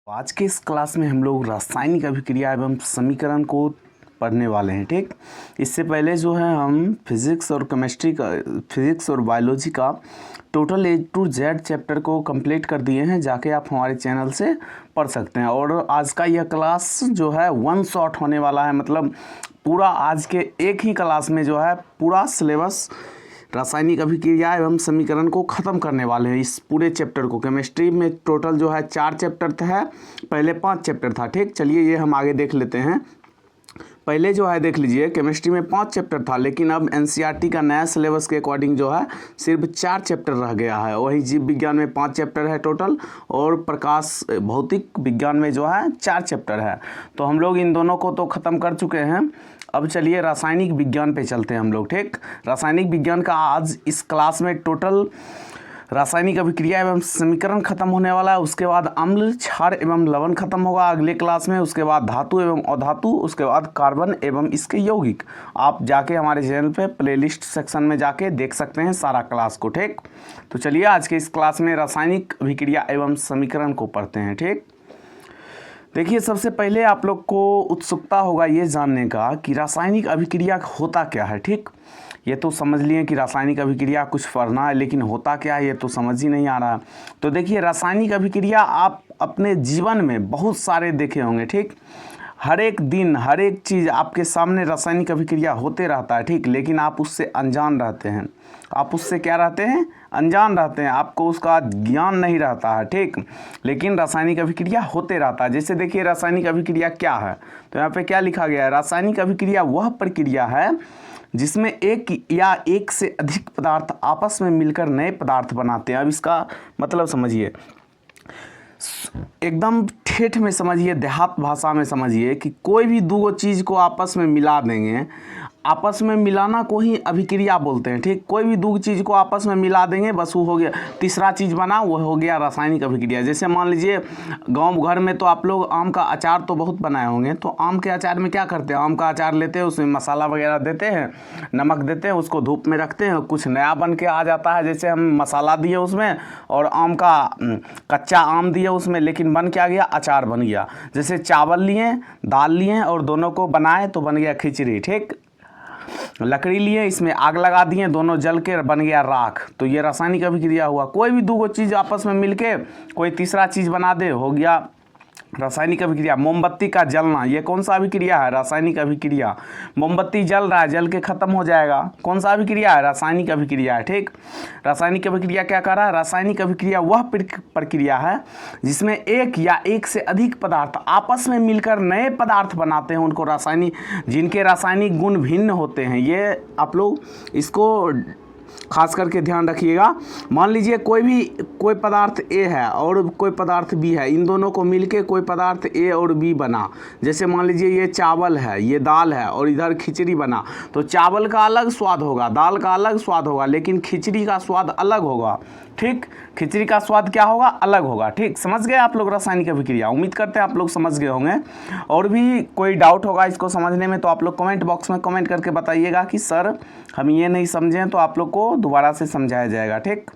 आज के इस क्लास में हम लोग रासायनिक अभिक्रिया एवं समीकरण को पढ़ने वाले हैं। ठीक, इससे पहले जो है हम फिज़िक्स और केमिस्ट्री का फिज़िक्स और बायोलॉजी का total A to Z chapter को कंप्लीट कर दिए हैं। जाके आप हमारे चैनल से पढ़ सकते हैं। और आज का यह क्लास जो है वन शॉट होने वाला है, मतलब पूरा आज के एक ही क्लास में जो है पूरा सिलेबस रासायनिक अभिक्रिया एवं समीकरण को ख़त्म करने वाले हैं। इस पूरे चैप्टर को केमिस्ट्री में टोटल जो है 4 चैप्टर था, पहले 5 चैप्टर था। ठीक, चलिए ये हम आगे देख लेते हैं। पहले जो है देख लीजिए, केमिस्ट्री में 5 चैप्टर था, लेकिन अब NCERT का नया सिलेबस के अकॉर्डिंग जो है सिर्फ 4 चैप्टर रह गया है। वही जीव विज्ञान में 5 चैप्टर है टोटल, और प्रकाश भौतिक विज्ञान में जो है 4 चैप्टर है। तो हम लोग इन दोनों को तो ख़त्म कर चुके हैं। अब चलिए रासायनिक विज्ञान पे चलते हैं हम लोग। ठीक, रासायनिक विज्ञान का आज इस क्लास में टोटल रासायनिक अभिक्रिया एवं समीकरण खत्म होने वाला है। उसके बाद अम्ल, क्षार एवं लवण खत्म होगा अगले क्लास में। उसके बाद धातु एवं अधातु, उसके बाद कार्बन एवं इसके यौगिक। आप जाके हमारे चैनल पे प्लेलिस्ट सेक्शन में जाके देख सकते हैं सारा क्लास को। ठीक, तो चलिए आज के इस क्लास में रासायनिक अभिक्रिया एवं समीकरण को पढ़ते हैं। ठीक, देखिए सबसे पहले आप लोग को उत्सुकता होगा ये जानने का कि रासायनिक अभिक्रिया होता क्या है। ठीक, ये तो समझ लिए कि रासायनिक अभिक्रिया कुछ पढ़ना है, लेकिन होता क्या है ये तो समझ ही नहीं आ रहा। तो देखिए रासायनिक अभिक्रिया आप अपने जीवन में बहुत सारे देखे होंगे। ठीक, हर एक दिन हर एक चीज़ आपके सामने रासायनिक अभिक्रिया होते रहता है। ठीक, लेकिन आप उससे अनजान रहते हैं। आप उससे क्या रहते हैं? अनजान रहते हैं, आपको उसका ज्ञान नहीं रहता है। ठीक, लेकिन रासायनिक अभिक्रिया होते रहता है। जैसे देखिए रासायनिक अभिक्रिया क्या है, तो यहाँ पे क्या लिखा गया है? रासायनिक अभिक्रिया वह प्रक्रिया है जिसमें एक या एक से अधिक पदार्थ आपस में मिलकर नए पदार्थ बनाते हैं। अब इसका मतलब समझिए, एकदम ठेठ में समझिए, देहात भाषा में समझिए कि कोई भी दो चीज़ को आपस में मिला देंगे, आपस में मिलाना को ही अभिक्रिया बोलते हैं। ठीक, कोई भी दो चीज़ को आपस में मिला देंगे, बस वो हो गया, तीसरा चीज़ बना, वो हो गया रासायनिक अभिक्रिया। जैसे मान लीजिए गांव घर में तो आप लोग आम का अचार तो बहुत बनाए होंगे। तो आम के अचार में क्या करते हैं? आम का अचार लेते हैं, उसमें मसाला वगैरह देते हैं, नमक देते हैं, उसको धूप में रखते हैं, कुछ नया बन के आ जाता है। जैसे हम मसाला दिए उसमें और आम का कच्चा आम दिए उसमें, लेकिन बन क्या गया? अचार बन गया। जैसे चावल लिए, दाल लिए और दोनों को बनाए तो बन गया खिचड़ी। ठीक, लकड़ी लिए, इसमें आग लगा दिए, दोनों जल के बन गया राख। तो ये रासायनिक अभिक्रिया हुआ। कोई भी दो चीज़ आपस में मिलके कोई तीसरा चीज़ बना दे, हो गया रासायनिक अभिक्रिया। मोमबत्ती का जलना, ये कौन सा अभिक्रिया है? रासायनिक अभिक्रिया। मोमबत्ती जल रहा है, जल के खत्म हो जाएगा, कौन सा अभिक्रिया है? रासायनिक अभिक्रिया है। ठीक, रासायनिक अभिक्रिया क्या कर रहा है? रासायनिक अभिक्रिया वह प्रक्रिया है जिसमें एक या एक से अधिक पदार्थ आपस में मिलकर नए पदार्थ बनाते हैं, उनको रासायनिक, जिनके रासायनिक गुण भिन्न होते हैं। ये आप लोग इसको खास करके ध्यान रखिएगा। मान लीजिए कोई पदार्थ A है और कोई पदार्थ B है, इन दोनों को मिलके कोई पदार्थ A और B बना। जैसे मान लीजिए ये चावल है, ये दाल है और इधर खिचड़ी बना। तो चावल का अलग स्वाद होगा, दाल का अलग स्वाद होगा, लेकिन खिचड़ी का स्वाद अलग होगा। ठीक, खिचड़ी का स्वाद क्या होगा? अलग होगा। ठीक, समझ गए आप लोग रासायनिक अभिक्रिया? उम्मीद करते हैं आप लोग समझ गए होंगे। और भी कोई डाउट होगा इसको समझने में तो आप लोग कमेंट बॉक्स में कमेंट करके बताइएगा कि सर हम ये नहीं समझें, तो आप लोग को दोबारा से समझाया जाएगा। ठीक,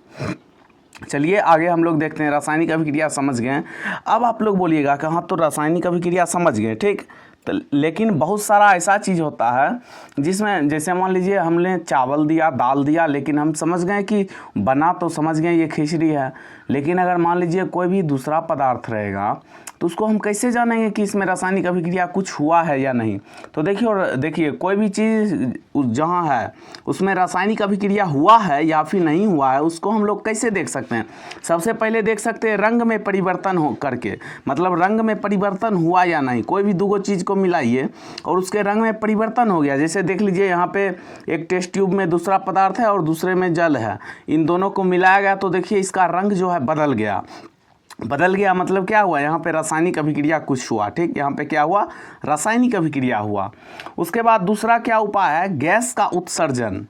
चलिए आगे हम लोग देखते हैं। रासायनिक अभिक्रिया समझ गए। अब आप लोग बोलिएगा कि हाँ तो रासायनिक अभिक्रिया समझ गए। ठीक, तो लेकिन बहुत सारा ऐसा चीज़ होता है जिसमें, जैसे मान लीजिए हमने चावल दिया, दाल दिया, लेकिन हम समझ गए कि बना तो समझ गए ये खिचड़ी है, लेकिन अगर मान लीजिए कोई भी दूसरा पदार्थ रहेगा तो उसको हम कैसे जानेंगे कि इसमें रासायनिक अभिक्रिया कुछ हुआ है या नहीं? तो देखिए कोई भी चीज़ जहाँ है उसमें रासायनिक अभिक्रिया हुआ है या फिर नहीं हुआ है, उसको हम लोग कैसे देख सकते हैं? सबसे पहले देख सकते हैं रंग में परिवर्तन हो करके, मतलब रंग में परिवर्तन हुआ या नहीं। कोई भी दो चीज़ को मिलाइए और उसके रंग में परिवर्तन हो गया। जैसे देख लीजिए यहाँ पे एक टेस्ट ट्यूब में दूसरा पदार्थ है और दूसरे में जल है, इन दोनों को मिलाया गया तो देखिए इसका रंग जो है बदल गया। बदल गया मतलब क्या हुआ? यहाँ पे रासायनिक अभिक्रिया कुछ हुआ। ठीक, यहाँ पे क्या हुआ? रासायनिक अभिक्रिया हुआ। उसके बाद दूसरा क्या उपाय है? गैस का उत्सर्जन।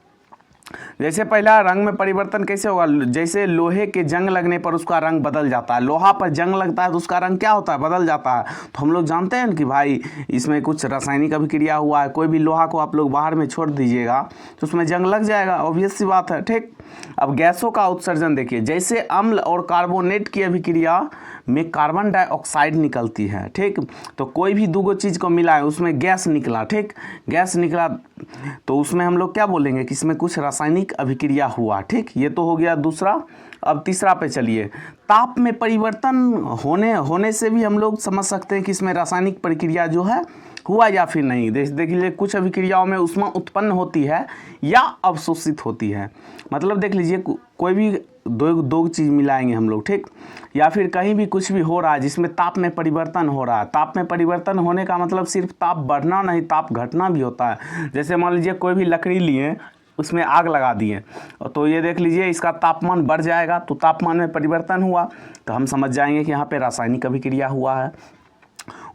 जैसे पहला रंग में परिवर्तन कैसे होगा? जैसे लोहे के जंग लगने पर उसका रंग बदल जाता है, लोहा पर जंग लगता है तो उसका रंग क्या होता है? बदल जाता है। तो हम लोग जानते हैं कि भाई इसमें कुछ रासायनिक अभिक्रिया हुआ है। कोई भी लोहा को आप लोग बाहर में छोड़ दीजिएगा तो उसमें जंग लग जाएगा, ऑब्वियस सी बात है। ठीक, अब गैसों का उत्सर्जन देखिए, जैसे अम्ल और कार्बोनेट की अभिक्रिया में कार्बन डाइऑक्साइड निकलती है, ठीक। तो कोई भी दो चीज़ को मिलाए उसमें गैस निकला, ठीक, गैस निकला तो उसमें हम लोग क्या बोलेंगे कि इसमें कुछ रासायनिक अभिक्रिया हुआ, ठीक। ये तो हो गया दूसरा। अब तीसरा पे चलिए, ताप में परिवर्तन होने से भी हम लोग समझ सकते हैं कि इसमें रासायनिक प्रक्रिया जो है हुआ या फिर नहीं। देख लीजिए कुछ अभिक्रियाओं में ऊष्मा उत्पन्न होती है या अवशोषित होती है। मतलब देख लीजिए कोई भी दो चीज़ मिलाएंगे हम लोग, ठीक, या फिर कहीं भी कुछ भी हो रहा है जिसमें ताप में परिवर्तन हो रहा है। ताप में परिवर्तन होने का मतलब सिर्फ ताप बढ़ना नहीं, ताप घटना भी होता है। जैसे मान लीजिए कोई भी लकड़ी लिए, उसमें आग लगा दिए, तो ये देख लीजिए इसका तापमान बढ़ जाएगा, तो तापमान में परिवर्तन हुआ, तो हम समझ जाएंगे कि यहाँ पे रासायनिक अभिक्रिया हुआ है।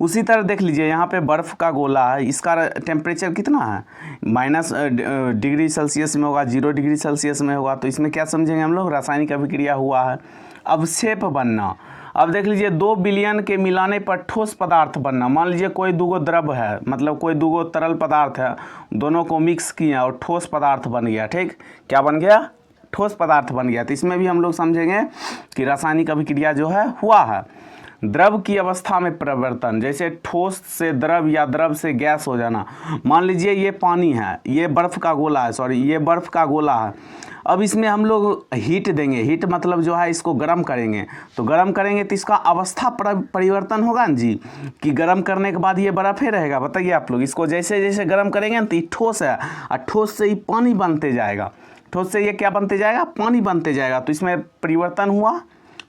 उसी तरह देख लीजिए यहाँ पे बर्फ़ का गोला है, इसका टेम्परेचर कितना है, -डिग्री सेल्सियस में होगा, 0 डिग्री सेल्सियस में होगा। तो इसमें क्या समझेंगे हम लोग, रासायनिक अभिक्रिया हुआ है। अवक्षेप बनना, अब देख लीजिए 2 बिलियन के मिलाने पर ठोस पदार्थ बनना। मान लीजिए कोई दूगो द्रव है, मतलब कोई दूगो तरल पदार्थ है, दोनों को मिक्स किया और ठोस पदार्थ बन गया, ठीक। क्या बन गया, ठोस पदार्थ बन गया। तो इसमें भी हम लोग समझेंगे कि रासायनिक अभिक्रिया जो है हुआ है। द्रव की अवस्था में परिवर्तन, जैसे ठोस से द्रव या द्रव से गैस हो जाना। मान लीजिए ये पानी है, ये बर्फ़ का गोला है, सॉरी ये बर्फ़ का गोला है। अब इसमें हम लोग हीट देंगे, हीट मतलब जो है इसको गर्म करेंगे, तो गर्म करेंगे तो इसका अवस्था परिवर्तन होगा ना जी, कि गर्म करने के बाद ये बर्फ़ ही रहेगा। बताइए आप लोग, इसको जैसे जैसे गर्म करेंगे ना तो ये ठोस है, और ठोस से ही पानी बनते जाएगा, ठोस से ये क्या बनते जाएगा, पानी बनते जाएगा। तो इसमें परिवर्तन हुआ,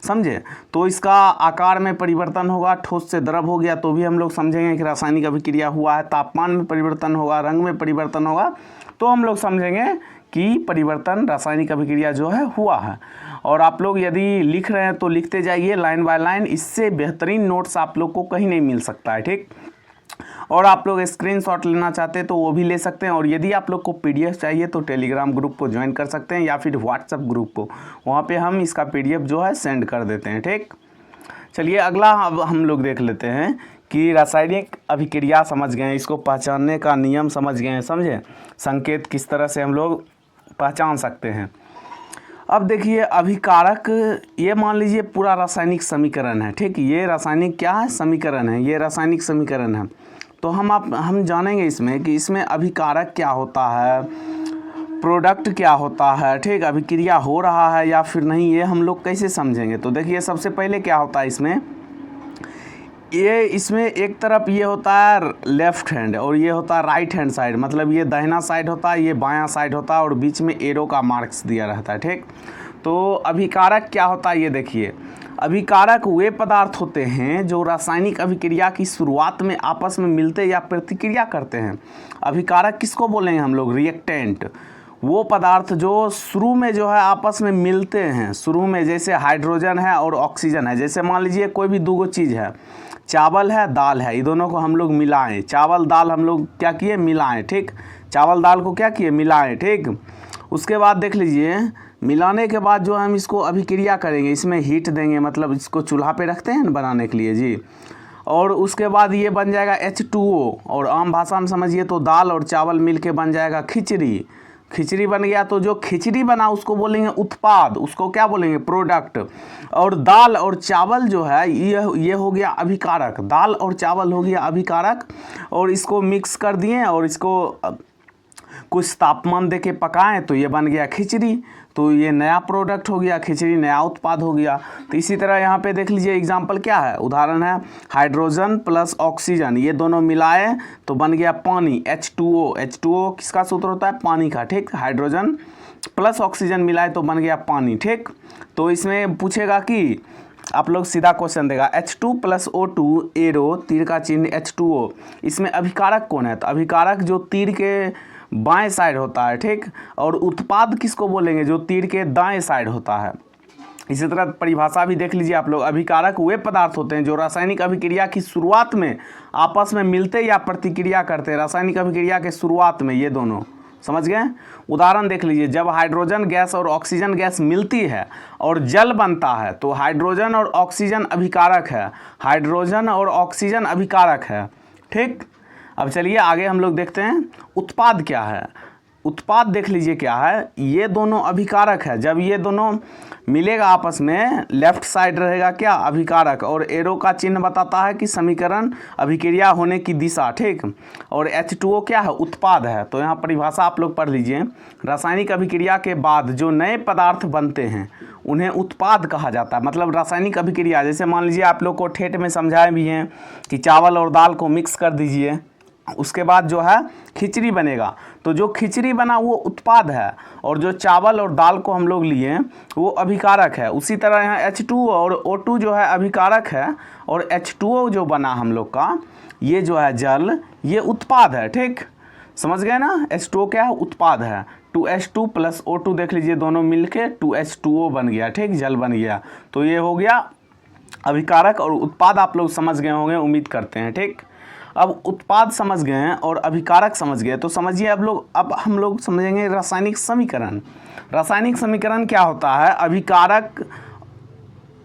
समझे। तो इसका आकार में परिवर्तन होगा, ठोस से द्रव हो गया, तो भी हम लोग समझेंगे कि रासायनिक अभिक्रिया हुआ है। तापमान में परिवर्तन होगा, रंग में परिवर्तन होगा, तो हम लोग समझेंगे कि परिवर्तन रासायनिक अभिक्रिया जो है हुआ है। और आप लोग यदि लिख रहे हैं तो लिखते जाइए लाइन बाय लाइन, इससे बेहतरीन नोट्स आप लोग को कहीं नहीं मिल सकता है, ठीक। और आप लोग स्क्रीनशॉट लेना चाहते हैं तो वो भी ले सकते हैं। और यदि आप लोग को PDF चाहिए तो टेलीग्राम ग्रुप को ज्वाइन कर सकते हैं, या फिर व्हाट्सएप ग्रुप को, वहाँ पे हम इसका PDF जो है सेंड कर देते हैं, ठीक। चलिए अगला अब हम लोग देख लेते हैं कि रासायनिक अभिक्रिया समझ गए, इसको पहचानने का नियम समझ गए हैं, समझे, संकेत किस तरह से हम लोग पहचान सकते हैं। अब देखिए अभिकारक, ये मान लीजिए पूरा रासायनिक समीकरण है, ठीक। ये रासायनिक क्या है, समीकरण है, ये रासायनिक समीकरण है। तो हम जानेंगे इसमें कि इसमें अभिकारक क्या होता है, प्रोडक्ट क्या होता है, ठीक, अभिक्रिया हो रहा है या फिर नहीं, ये हम लोग कैसे समझेंगे। तो देखिए सबसे पहले क्या होता है इसमें एक तरफ ये होता है लेफ़्ट हैंड और ये होता है राइट हैंड साइड, मतलब ये दाहिना साइड होता है, ये बायां साइड होता है, और बीच में एरो का मार्क्स दिया रहता है, ठीक। तो अभिकारक क्या होता है ये देखिए, अभिकारक वे पदार्थ होते हैं जो रासायनिक अभिक्रिया की शुरुआत में आपस में मिलते या प्रतिक्रिया करते हैं। अभिकारक किसको बोलेंगे हम लोग, रिएक्टेंट। वो पदार्थ जो शुरू में जो है आपस में मिलते हैं, शुरू में, जैसे हाइड्रोजन है और ऑक्सीजन है। जैसे मान लीजिए कोई भी दो चीज़ है, चावल है, दाल है, ये दोनों को हम लोग मिलाएं, चावल दाल हम लोग क्या किए, मिलाएं, ठीक। चावल दाल को क्या किए, मिलाएं, ठीक। उसके बाद देख लीजिए मिलाने के बाद जो हम इसको अभिक्रिया करेंगे, इसमें हीट देंगे, मतलब इसको चूल्हा पे रखते हैं बनाने के लिए जी। और उसके बाद ये बन जाएगा H2O, और आम भाषा में समझिए तो दाल और चावल मिल के बन जाएगा खिचड़ी। खिचड़ी बन गया, तो जो खिचड़ी बना उसको बोलेंगे उत्पाद, उसको क्या बोलेंगे, प्रोडक्ट। और दाल और चावल जो है ये हो गया अभिकारक, दाल और चावल हो गया अभिकारक। और इसको मिक्स कर दिए और इसको कुछ तापमान दे के पकाएं तो ये बन गया खिचड़ी। तो ये नया प्रोडक्ट हो गया, खिचड़ी नया उत्पाद हो गया। तो इसी तरह यहाँ पे देख लीजिए एग्जाम्पल क्या है, उदाहरण है हाइड्रोजन प्लस ऑक्सीजन, ये दोनों मिलाए तो बन गया पानी, H2O। H2O किसका सूत्र होता है, पानी का, ठीक। हाइड्रोजन प्लस ऑक्सीजन मिलाए तो बन गया पानी, ठीक। तो इसमें पूछेगा कि आप लोग सीधा क्वेश्चन देगा H2 + O2 एरो तीर का चिन्ह H2O, इसमें अभिकारक कौन है। तो अभिकारक जो तीर के बाएं साइड होता है, ठीक। और उत्पाद किसको बोलेंगे, जो तीर के दाएं साइड होता है। इसी तरह परिभाषा भी देख लीजिए आप लोग, अभिकारक वे पदार्थ होते हैं जो रासायनिक अभिक्रिया की शुरुआत में आपस में मिलते या प्रतिक्रिया करते हैं। रासायनिक अभिक्रिया के शुरुआत में ये दोनों, समझ गए। उदाहरण देख लीजिए, जब हाइड्रोजन गैस और ऑक्सीजन गैस मिलती है और जल बनता है तो हाइड्रोजन और ऑक्सीजन अभिकारक है, हाइड्रोजन और ऑक्सीजन अभिकारक है, ठीक। अब चलिए आगे हम लोग देखते हैं उत्पाद क्या है। उत्पाद देख लीजिए क्या है, ये दोनों अभिकारक है। जब ये दोनों मिलेगा आपस में, लेफ्ट साइड रहेगा क्या, अभिकारक, और एरो का चिन्ह बताता है कि समीकरण अभिक्रिया होने की दिशा, ठीक। और H2O क्या है, उत्पाद है। तो यहाँ परिभाषा आप लोग पढ़ लीजिए, रासायनिक अभिक्रिया के बाद जो नए पदार्थ बनते हैं उन्हें उत्पाद कहा जाता है। मतलब रासायनिक अभिक्रिया, जैसे मान लीजिए आप लोग को ठेठ में समझाए भी हैं कि चावल और दाल को मिक्स कर दीजिए, उसके बाद जो है खिचड़ी बनेगा, तो जो खिचड़ी बना वो उत्पाद है, और जो चावल और दाल को हम लोग लिए वो अभिकारक है। उसी तरह यहाँ H2O और O2 जो है अभिकारक है, और H2O जो बना हम लोग का, ये जो है जल, ये उत्पाद है, ठीक। समझ गए ना, H2O क्या है, उत्पाद है। 2H2 + O2 देख लीजिए, दोनों मिलके 2H2O बन गया, ठीक, जल बन गया। तो ये हो गया अभिकारक और उत्पाद, आप लोग समझ गए होंगे, उम्मीद करते हैं, ठीक। अब उत्पाद समझ गए हैं और अभिकारक समझ गए, तो समझिए अब हम लोग समझेंगे रासायनिक समीकरण। रासायनिक समीकरण क्या होता है, अभिकारक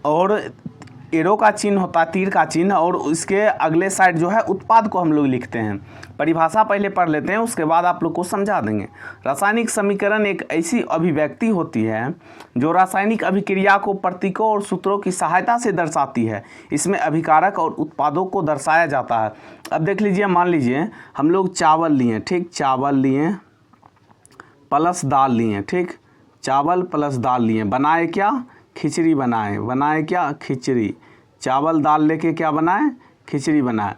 और एरो का चिन्ह होता है, तीर का चिन्ह, और इसके अगले साइड जो है उत्पाद को हम लोग लिखते हैं। परिभाषा पहले पढ़ लेते हैं, उसके बाद आप लोग को समझा देंगे। रासायनिक समीकरण एक ऐसी अभिव्यक्ति होती है जो रासायनिक अभिक्रिया को प्रतीकों और सूत्रों की सहायता से दर्शाती है। इसमें अभिकारक और उत्पादों को दर्शाया जाता है। अब देख लीजिए, मान लीजिए हम लोग चावल लिए, ठीक, चावल लिए प्लस दाल लिए, ठीक, चावल प्लस दाल लिए, बनाए क्या, खिचड़ी बनाए क्या, खिचड़ी, चावल दाल लेके क्या बनाए, खिचड़ी बनाए।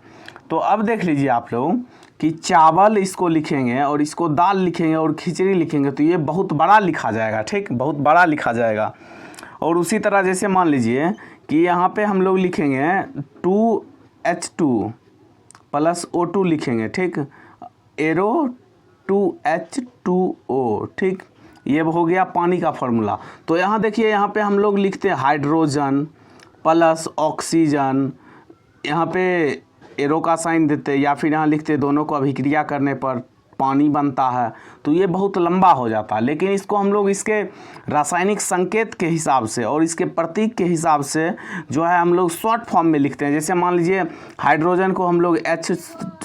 तो अब देख लीजिए आप लोग कि चावल इसको लिखेंगे और इसको दाल लिखेंगे और खिचड़ी लिखेंगे, तो ये बहुत बड़ा लिखा जाएगा, ठीक, बहुत बड़ा लिखा जाएगा। और उसी तरह जैसे मान लीजिए कि यहाँ पे हम लोग लिखेंगे 2H2 + O2 लिखेंगे, ठीक, एरो 2H2O, ठीक, ये हो गया पानी का फॉर्मूला। तो यहाँ देखिए, यहाँ पे हम लोग लिखते हैं हाइड्रोजन प्लस ऑक्सीजन, यहाँ पे एरो का साइन देते, या फिर यहाँ लिखते दोनों को अभिक्रिया करने पर पानी बनता है। तो ये बहुत लंबा हो जाता है, लेकिन इसको हम लोग इसके रासायनिक संकेत के हिसाब से और इसके प्रतीक के हिसाब से जो है हम लोग शॉर्ट फॉर्म में लिखते हैं। जैसे मान लीजिए हाइड्रोजन को हम लोग H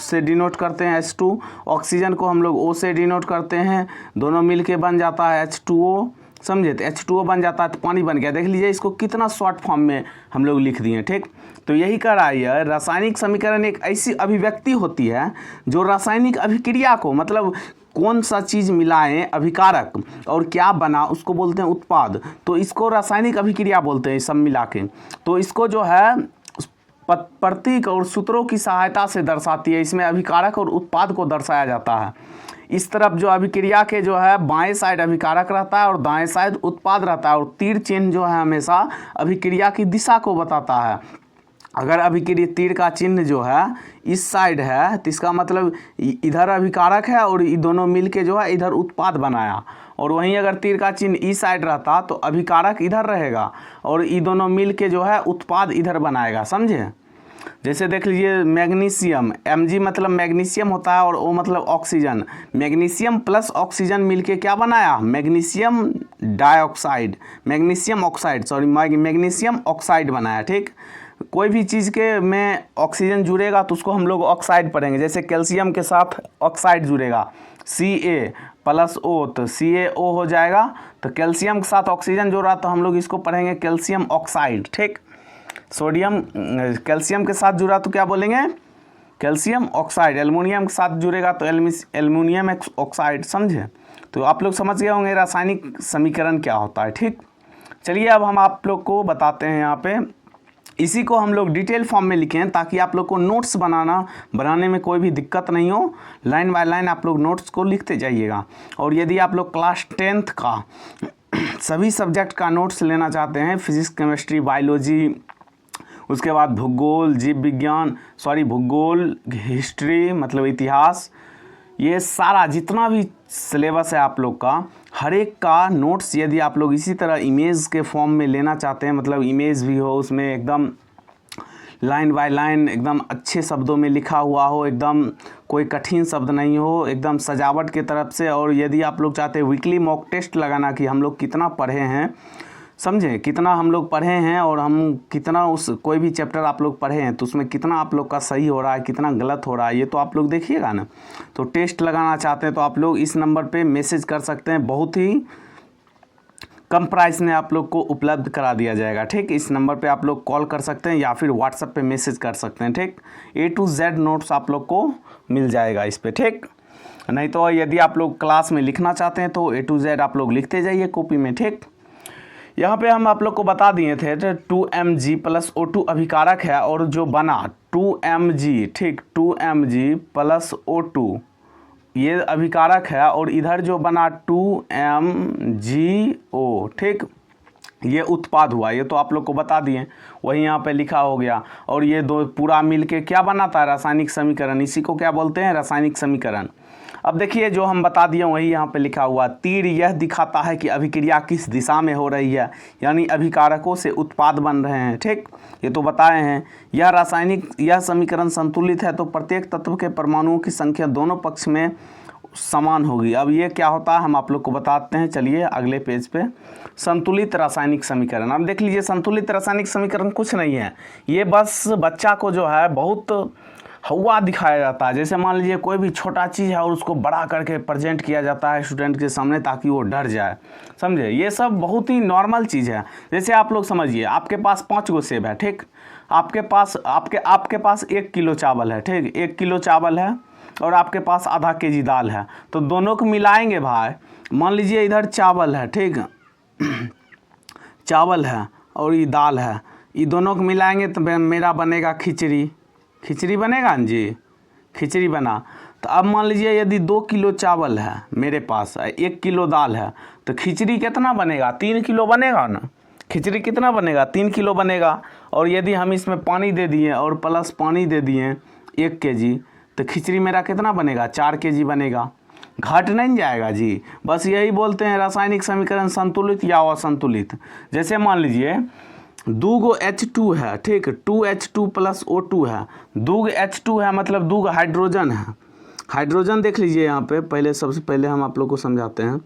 से डिनोट करते हैं, H2, ऑक्सीजन को हम लोग O से डिनोट करते हैं, दोनों मिल के बन जाता है H2O, समझे, तो H2O बन जाता है, तो पानी बन गया। देख लीजिए इसको कितना शॉर्ट फॉर्म में हम लोग लिख दिए, ठीक। तो यही कर रहा है, रासायनिक समीकरण एक ऐसी अभिव्यक्ति होती है जो रासायनिक अभिक्रिया को, मतलब कौन सा चीज़ मिलाएं अभिकारक और क्या बना उसको बोलते हैं उत्पाद, तो इसको रासायनिक अभिक्रिया बोलते हैं सब मिला के। तो इसको जो है प्रतीक और सूत्रों की सहायता से दर्शाती है। इसमें अभिकारक और उत्पाद को दर्शाया जाता है। इस तरफ जो अभिक्रिया के जो है बाएं साइड अभिकारक रहता है और दाएं साइड उत्पाद रहता है, और तीर चिन्ह जो है हमेशा अभिक्रिया की दिशा को बताता है। अगर अभिक्रिया तीर का चिन्ह जो है इस साइड है, तो इसका मतलब इधर अभिकारक है और ये दोनों मिलके जो है इधर उत्पाद बनाया, और वहीं अगर तीर का चिन्ह इस साइड रहता तो अभिकारक इधर रहेगा और ये दोनों मिलके जो है उत्पाद इधर बनाएगा, समझे। जैसे देख लीजिए मैग्नीशियम, Mg मतलब मैग्नीशियम होता है और O मतलब ऑक्सीजन, मैग्नीशियम प्लस ऑक्सीजन मिलके क्या बनाया, magnesium dioxide, magnesium oxide, sorry magnesium oxide बनाया, ठीक। कोई भी चीज़ के में ऑक्सीजन जुड़ेगा तो उसको हम लोग ऑक्साइड पढ़ेंगे। जैसे कैल्शियम के साथ ऑक्साइड जुड़ेगा, Ca+O, तो CaO हो जाएगा। तो कैल्शियम के साथ ऑक्सीजन जोड़ा तो हम लोग इसको पढ़ेंगे कैल्शियम ऑक्साइड, ठीक। सोडियम कैल्शियम के साथ जुड़ा तो क्या बोलेंगे, कैल्शियम ऑक्साइड। एल्युमिनियम के साथ जुड़ेगा तो एल्युमिनियम ऑक्साइड, समझे। तो आप लोग समझ गए होंगे रासायनिक समीकरण क्या होता है, ठीक। चलिए अब हम आप लोग को बताते हैं यहाँ पे, इसी को हम लोग डिटेल फॉर्म में लिखें ताकि आप लोग को नोट्स बनाने में कोई भी दिक्कत नहीं हो। लाइन बाय लाइन आप लोग नोट्स को लिखते जाइएगा। और यदि आप लोग क्लास 10th का सभी सब्जेक्ट का नोट्स लेना चाहते हैं, फिजिक्स, केमिस्ट्री, बायोलॉजी, उसके बाद भूगोल, जीव विज्ञान, भूगोल, हिस्ट्री मतलब इतिहास, ये सारा जितना भी सिलेबस है आप लोग का, हर एक का नोट्स यदि आप लोग इसी तरह इमेज के फॉर्म में लेना चाहते हैं, मतलब इमेज भी हो उसमें, एकदम लाइन बाय लाइन एकदम अच्छे शब्दों में लिखा हुआ हो, एकदम कोई कठिन शब्द नहीं हो, एकदम सजावट के तरफ से। और यदि आप लोग चाहते हैं वीकली मॉक टेस्ट लगाना कि हम लोग कितना पढ़े हैं, समझे कितना हम लोग पढ़े हैं और हम कितना उस कोई भी चैप्टर आप लोग पढ़े हैं तो उसमें कितना आप लोग का सही हो रहा है, कितना गलत हो रहा है, ये तो आप लोग देखिएगा ना। तो टेस्ट लगाना चाहते हैं तो आप लोग इस नंबर पे मैसेज कर सकते हैं, बहुत ही कम प्राइस में आप लोग को उपलब्ध करा दिया जाएगा। ठीक, इस नंबर पे आप लोग कॉल कर सकते हैं या फिर व्हाट्सएप पे मैसेज कर सकते हैं। ठीक, A to Z नोट्स आप लोग को मिल जाएगा इस पे। ठीक, नहीं तो यदि आप लोग क्लास में लिखना चाहते हैं तो A to Z आप लोग लिखते जाइए कॉपी में। ठीक, यहाँ पे हम आप लोग को बता दिए थे 2mg प्लस O2 अभिकारक है और जो बना 2mg, ठीक 2mg प्लस O2 ये अभिकारक है और इधर जो बना 2mgO, ठीक ये उत्पाद हुआ, ये तो आप लोग को बता दिए, वही यहाँ पे लिखा हो गया। और ये दो पूरा मिलके क्या बनाता है, रासायनिक समीकरण, इसी को क्या बोलते हैं, रासायनिक समीकरण। अब देखिए जो हम बता दिए वही यहाँ पे लिखा हुआ, तीर यह दिखाता है कि अभिक्रिया किस दिशा में हो रही है, यानी अभिकारकों से उत्पाद बन रहे हैं। ठीक, ये तो बताए हैं। यह समीकरण संतुलित है तो प्रत्येक तत्व के परमाणुओं की संख्या दोनों पक्ष में समान होगी। अब ये क्या होता है हम आप लोग को बताते हैं, चलिए अगले पेज पे। संतुलित रासायनिक समीकरण, अब देख लीजिए संतुलित रासायनिक समीकरण कुछ नहीं है, ये बस बच्चा को जो है बहुत हवा दिखाया जाता है। जैसे मान लीजिए कोई भी छोटा चीज़ है और उसको बड़ा करके प्रेजेंट किया जाता है स्टूडेंट के सामने ताकि वो डर जाए, समझे। ये सब बहुत ही नॉर्मल चीज़ है। जैसे आप लोग समझिए आपके पास 5 गो सेब है, ठीक, आपके पास 1 किलो चावल है, ठीक 1 किलो चावल है और आपके पास आधा केजी दाल है, तो दोनों को मिलाएंगे भाई। मान लीजिए इधर चावल है, ठीक चावल है और ये दाल है, ये दोनों को मिलाएंगे तो मेरा बनेगा खिचड़ी, खिचड़ी बनेगा ना जी, खिचड़ी बना। तो अब मान लीजिए यदि 2 किलो चावल है मेरे पास, 1 किलो दाल है, तो खिचड़ी कितना बनेगा, 3 किलो बनेगा ना। खिचड़ी कितना बनेगा, 3 किलो बनेगा। और यदि हम इसमें पानी दे दिए और प्लस पानी दे दिए 1 केजी, तो खिचड़ी मेरा कितना बनेगा, 4 केजी बनेगा। घट नहीं जाएगा जी। बस यही बोलते हैं रासायनिक समीकरण संतुलित या असंतुलित। जैसे मान लीजिए 2 गो H2 है, ठीक 2H2 प्लस O2 है, 2 H2 है मतलब 2 हाइड्रोजन है। हाइड्रोजन देख लीजिए यहाँ पे, पहले सबसे पहले हम आप लोग को समझाते हैं।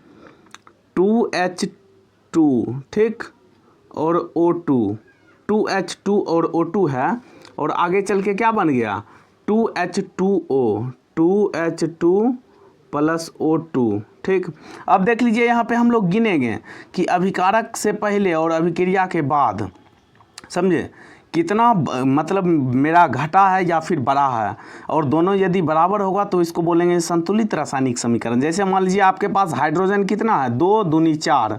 2H2 ठीक और O2, 2H2 और O2 है और आगे चल के क्या बन गया 2H2O, 2H2 प्लस O2, ठीक। अब देख लीजिए यहाँ पे हम लोग गिनेंगे कि अभिकारक से पहले और अभिक्रिया के बाद, समझे कितना मतलब मेरा घटा है या फिर बढ़ा है, और दोनों यदि बराबर होगा तो इसको बोलेंगे संतुलित रासायनिक समीकरण। जैसे मान लीजिए आपके पास हाइड्रोजन कितना है, 2 दूनी 4,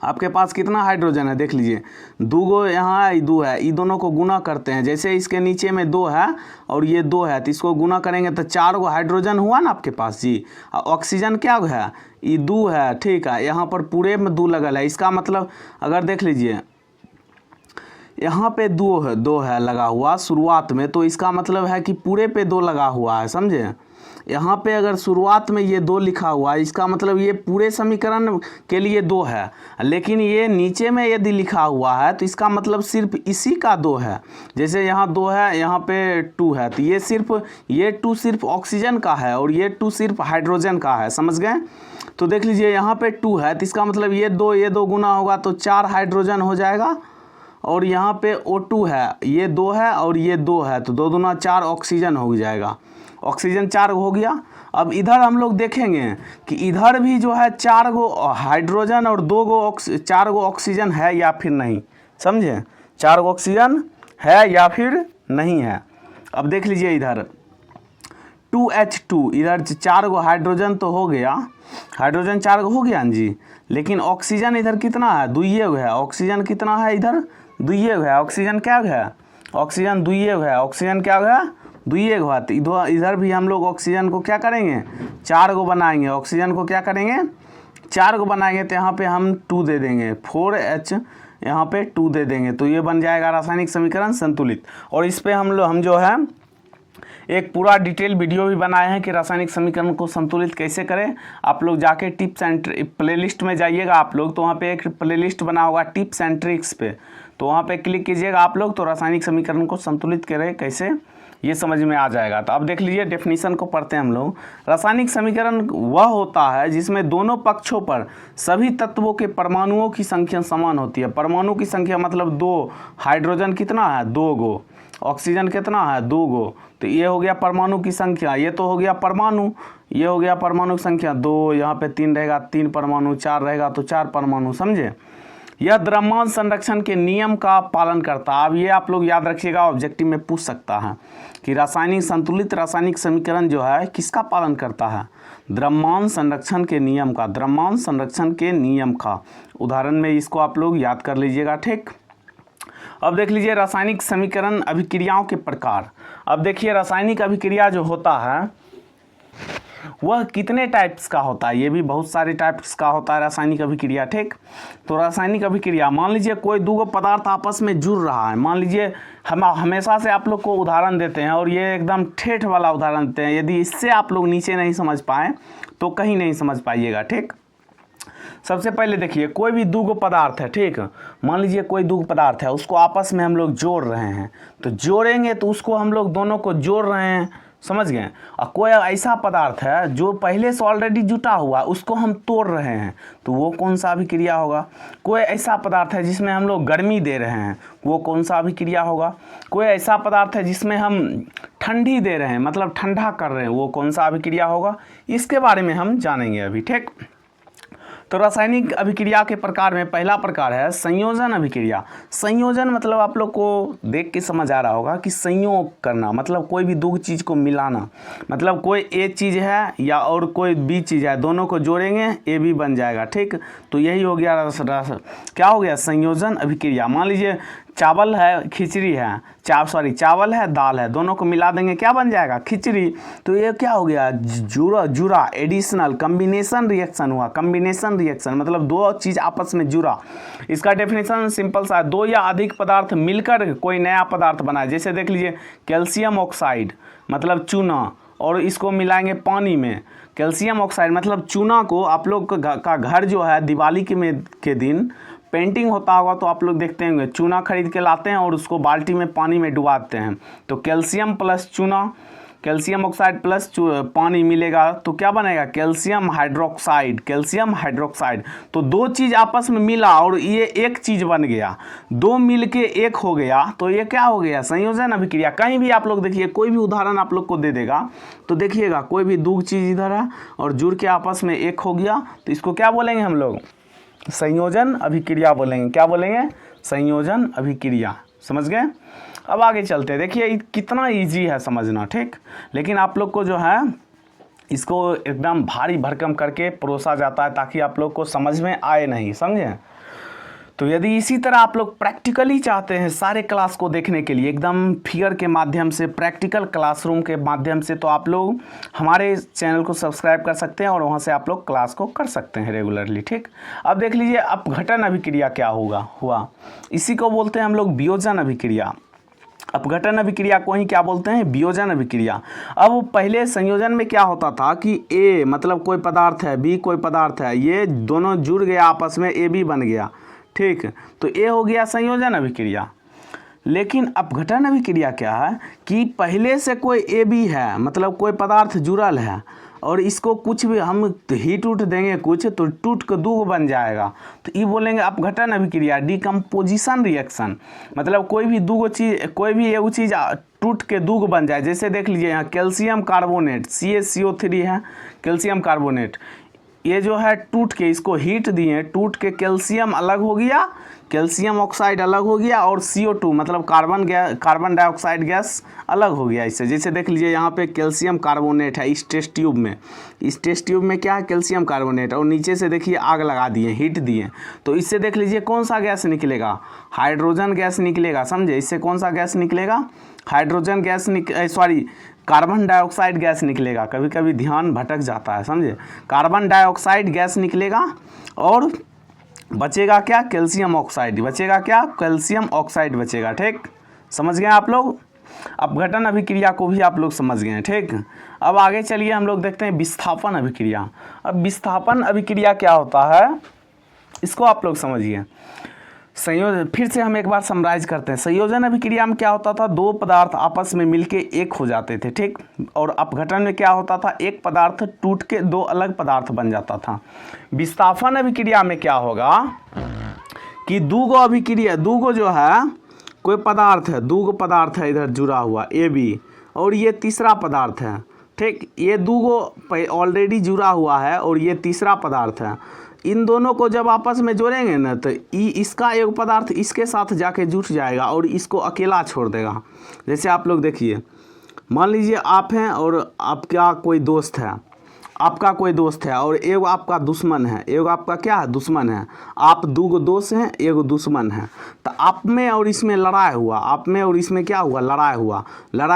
आपके पास कितना हाइड्रोजन है देख लीजिए, 2 गो यहाँ है, 2 है, ये दोनों को गुना करते हैं। जैसे इसके नीचे में 2 है और ये 2 है, तो इसको गुना करेंगे तो 4 गो हाइड्रोजन हुआ ना आपके पास जी। ऑक्सीजन क्या है, ये 2 है, ठीक है, यहाँ पर पूरे में 2 लगल है। इसका मतलब अगर देख लीजिए यहाँ पे 2 है लगा हुआ शुरुआत में, तो इसका मतलब है कि पूरे पे 2 लगा हुआ है, समझे। यहाँ पे अगर शुरुआत में ये 2 लिखा हुआ है, इसका मतलब ये पूरे समीकरण के लिए 2 है। लेकिन ये नीचे में यदि लिखा हुआ है तो इसका मतलब सिर्फ इसी का 2 है। जैसे यहाँ 2 है, यहाँ पे 2 है, तो ये 2 सिर्फ ऑक्सीजन का है और ये 2 सिर्फ हाइड्रोजन का है, समझ गए। तो देख लीजिए यहाँ पे 2 है, तो इसका मतलब ये 2 गुना होगा तो 4 हाइड्रोजन हो जाएगा। और यहाँ पे O2 है, ये 2 है और ये 2 है, तो 2 दूना 4 ऑक्सीजन हो जाएगा। ऑक्सीजन 4 हो गया। अब इधर हम लोग देखेंगे कि इधर भी जो है 4 गो हाइड्रोजन और 4 गो ऑक्सीजन है या फिर नहीं, समझे। 4 गो ऑक्सीजन है या फिर नहीं है। अब देख लीजिए इधर 2H2, इधर 4 गो हाइड्रोजन तो हो गया, हाइड्रोजन 4 गो हो गया ना जी। लेकिन ऑक्सीजन इधर कितना है, 2 गो है। ऑक्सीजन कितना है इधर, 2 गो है। ऑक्सीजन क्या है, ऑक्सीजन 2 गो है। ऑक्सीजन क्या है, 2 गो है। तो इधर भी हम लोग ऑक्सीजन को क्या करेंगे, 4 गो बनाएंगे। ऑक्सीजन को क्या करेंगे, 4 गो बनाएंगे, तो यहाँ पे हम 2 दे देंगे, 4H यहाँ पे 2 दे देंगे, तो ये बन जाएगा रासायनिक समीकरण संतुलित। और इस पर हम जो है एक पूरा डिटेल वीडियो भी बनाए हैं कि रासायनिक समीकरण को संतुलित कैसे करें। आप लोग जाके टिप्स एंड प्लेलिस्ट में जाइएगा आप लोग, तो वहाँ पे एक प्लेलिस्ट बना होगा टिप्स एंड ट्रिक्स पे, तो वहाँ पे क्लिक कीजिएगा आप लोग, तो रासायनिक समीकरण को संतुलित करें कैसे ये समझ में आ जाएगा। तो अब देख लीजिए डेफिनेशन को पढ़ते हैं हम लोग। रासायनिक समीकरण वह होता है जिसमें दोनों पक्षों पर सभी तत्वों के परमाणुओं की संख्या समान होती है। परमाणु की संख्या मतलब 2, हाइड्रोजन कितना है 2 गो, ऑक्सीजन कितना है 2 गो। तो ये हो गया परमाणु की संख्या, ये तो हो गया परमाणु, ये हो गया परमाणु की संख्या 2, यहाँ पे 3 रहेगा 3 परमाणु, 4 रहेगा तो 4 परमाणु, समझे। यह द्रव्यमान संरक्षण के नियम का पालन करता है। अब ये आप लोग याद रखिएगा, ऑब्जेक्टिव में पूछ सकता है कि रासायनिक संतुलित रासायनिक समीकरण जो है किसका पालन करता है, द्रव्यमान संरक्षण के नियम का, द्रव्यमान संरक्षण के नियम का। उदाहरण में इसको आप लोग याद कर लीजिएगा, ठीक। अब देख लीजिए रासायनिक समीकरण अभिक्रियाओं के प्रकार। अब देखिए रासायनिक अभिक्रिया जो होता है वह कितने टाइप्स का होता है, ये भी बहुत सारे टाइप्स का होता है रासायनिक अभिक्रिया, ठीक। तो रासायनिक अभिक्रिया, मान लीजिए कोई दो पदार्थ आपस में जुड़ रहा है, मान लीजिए हम हमेशा से आप लोग को उदाहरण देते हैं और ये एकदम ठेठ वाला उदाहरण देते हैं, यदि इससे आप लोग नीचे नहीं समझ पाए तो कहीं नहीं समझ पाइएगा, ठीक। सबसे पहले देखिए कोई भी दो पदार्थ है, ठीक, मान लीजिए कोई दो पदार्थ है, उसको आपस में हम लोग जोड़ रहे हैं, तो जोड़ेंगे तो उसको हम लोग दोनों को जोड़ रहे हैं, समझ गए। और कोई ऐसा पदार्थ है जो पहले से ऑलरेडी जुटा हुआ, उसको हम तोड़ रहे हैं, तो वो कौन सा अभिक्रिया होगा। कोई ऐसा पदार्थ है जिसमें हम लोग गर्मी दे रहे हैं, वो कौन सा अभिक्रिया होगा। कोई ऐसा पदार्थ है जिसमें हम ठंडी दे रहे हैं, मतलब ठंडा कर रहे हैं, वो कौन सा अभिक्रिया होगा। इसके बारे में हम जानेंगे अभी, ठीक। तो रासायनिक अभिक्रिया के प्रकार में पहला प्रकार है संयोजन अभिक्रिया। संयोजन मतलब आप लोग को देख के समझ आ रहा होगा कि संयोग करना, मतलब कोई भी दो चीज़ को मिलाना, मतलब कोई ए चीज़ है या और कोई बी चीज़ है, दोनों को जोड़ेंगे ए बी बन जाएगा, ठीक। तो यही हो गया क्या हो गया, संयोजन अभिक्रिया। मान लीजिए चावल है खिचड़ी है, चावल है दाल है, दोनों को मिला देंगे क्या बन जाएगा, खिचड़ी। तो ये क्या हो गया, जुड़ा एडिशनल कम्बिनेशन रिएक्शन हुआ। कम्बिनेशन रिएक्शन मतलब दो चीज़ आपस में जुड़ा। इसका डेफिनेशन सिंपल सा है, दो या अधिक पदार्थ मिलकर कोई नया पदार्थ बना। जैसे देख लीजिए कैल्शियम ऑक्साइड मतलब चूना, और इसको मिलाएंगे पानी में, कैल्शियम ऑक्साइड मतलब चूना को आप लोग का घर जो है दिवाली के दिन पेंटिंग होता होगा, तो आप लोग देखते होंगे चूना खरीद के लाते हैं और उसको बाल्टी में पानी में डुबाते हैं, तो कैल्शियम प्लस चूना, कैल्शियम ऑक्साइड प्लस पानी मिलेगा तो क्या बनेगा, कैल्शियम हाइड्रोक्साइड। कैल्शियम हाइड्रोक्साइड, तो दो चीज़ आपस में मिला और ये एक चीज़ बन गया, दो मिल के एक हो गया, तो ये क्या हो गया, संयोजन अभिक्रिया। कहीं भी आप लोग देखिए कोई भी उदाहरण आप लोग को दे देगा तो देखिएगा कोई भी दो चीज़ इधर है और जुड़ के आपस में एक हो गया, तो इसको क्या बोलेंगे हम लोग, संयोजन अभिक्रिया बोलेंगे। क्या बोलेंगे, संयोजन अभिक्रिया, समझ गए। अब आगे चलते हैं, देखिए कितना इजी है समझना, ठीक। लेकिन आप लोग को जो है इसको एकदम भारी भरकम करके परोसा जाता है ताकि आप लोग को समझ में आए नहीं, समझे। तो यदि इसी तरह आप लोग प्रैक्टिकली चाहते हैं सारे क्लास को देखने के लिए एकदम फिगर के माध्यम से, प्रैक्टिकल क्लासरूम के माध्यम से, तो आप लोग हमारे चैनल को सब्सक्राइब कर सकते हैं और वहां से आप लोग क्लास को कर सकते हैं रेगुलरली, ठीक। अब देख लीजिए अपघटन अभिक्रिया क्या हुआ, इसी को बोलते हैं हम लोग वियोजन अभिक्रिया। अपघटन अभिक्रिया को ही क्या बोलते हैं, वियोजन अभिक्रिया। अब पहले संयोजन में क्या होता था कि ए मतलब कोई पदार्थ है, बी कोई पदार्थ है, ये दोनों जुड़ गया आपस में, ए बी बन गया, ठीक। तो ये हो गया संयोजन अभिक्रिया। लेकिन अपघटन अभिक्रिया क्या है कि पहले से कोई ए बी है, मतलब कोई पदार्थ जुड़ल है और इसको कुछ भी हम हीट उठ देंगे कुछ, तो टूट के दो बन जाएगा, तो ये बोलेंगे अपघटन अभिक्रिया, डिकम्पोजिशन रिएक्शन। मतलब कोई भी दो चीज़, कोई भी एक चीज़ टूट के दो बन जाए। जैसे देख लीजिए यहाँ कैल्शियम कार्बोनेट CaCO3 है, कैल्शियम कार्बोनेट, ये जो है टूट के इसको हीट दिए, टूट के कैल्शियम अलग हो गया, कैल्शियम ऑक्साइड अलग हो गया और CO2 मतलब कार्बन डाइऑक्साइड गैस अलग हो गया इससे। जैसे देख लीजिए यहाँ पे कैल्शियम कार्बोनेट है इस टेस्ट ट्यूब में, इस टेस्ट ट्यूब में क्या है, कैल्शियम कार्बोनेट, और नीचे से देखिए आग लगा दिए, हीट दिए, तो इससे देख लीजिए कौन सा गैस निकलेगा, हाइड्रोजन गैस निकलेगा, समझे। इससे कौन सा गैस निकलेगा, hydrogen gas carbon dioxide gas निकलेगा। कभी कभी ध्यान भटक जाता है, समझे। कार्बन डाइऑक्साइड गैस निकलेगा और बचेगा क्या, कैल्शियम ऑक्साइड बचेगा, क्या, कैल्शियम ऑक्साइड बचेगा, ठीक। समझ गए आप लोग। अपघटन अभिक्रिया को भी आप लोग समझ गए हैं, ठीक। अब आगे चलिए हम लोग देखते हैं विस्थापन अभिक्रिया। अब विस्थापन अभिक्रिया क्या होता है इसको आप लोग समझिए। संयोजन, फिर से हम एक बार समराइज करते हैं। संयोजन अभिक्रिया में क्या होता था, दो पदार्थ आपस में मिलके एक हो जाते थे, ठीक। और अपघटन में क्या होता था, एक पदार्थ टूट के दो अलग पदार्थ बन जाता था। विस्थापन अभिक्रिया में क्या होगा कि दूगो अभिक्रिया, दूगो जो है कोई पदार्थ है, दूगो पदार्थ है इधर जुड़ा हुआ ए बी, और ये तीसरा पदार्थ है, ठीक। ये दूगो ऑलरेडी जुड़ा हुआ है और ये तीसरा पदार्थ है। इन दोनों को जब आपस में जोड़ेंगे ना तो इसका एक पदार्थ इसके साथ जाके जुट जाएगा और इसको अकेला छोड़ देगा। जैसे आप लोग देखिए, मान लीजिए आप हैं और आपका कोई दोस्त है, आपका कोई दोस्त है और एगो आपका दुश्मन है, एगो आपका क्या है, दुश्मन है। आप दूगो दोस्त हैं, एगो दुश्मन है, तो आप में और इसमें लड़ाई हुआ, आप में और इसमें क्या हुआ, लड़ाई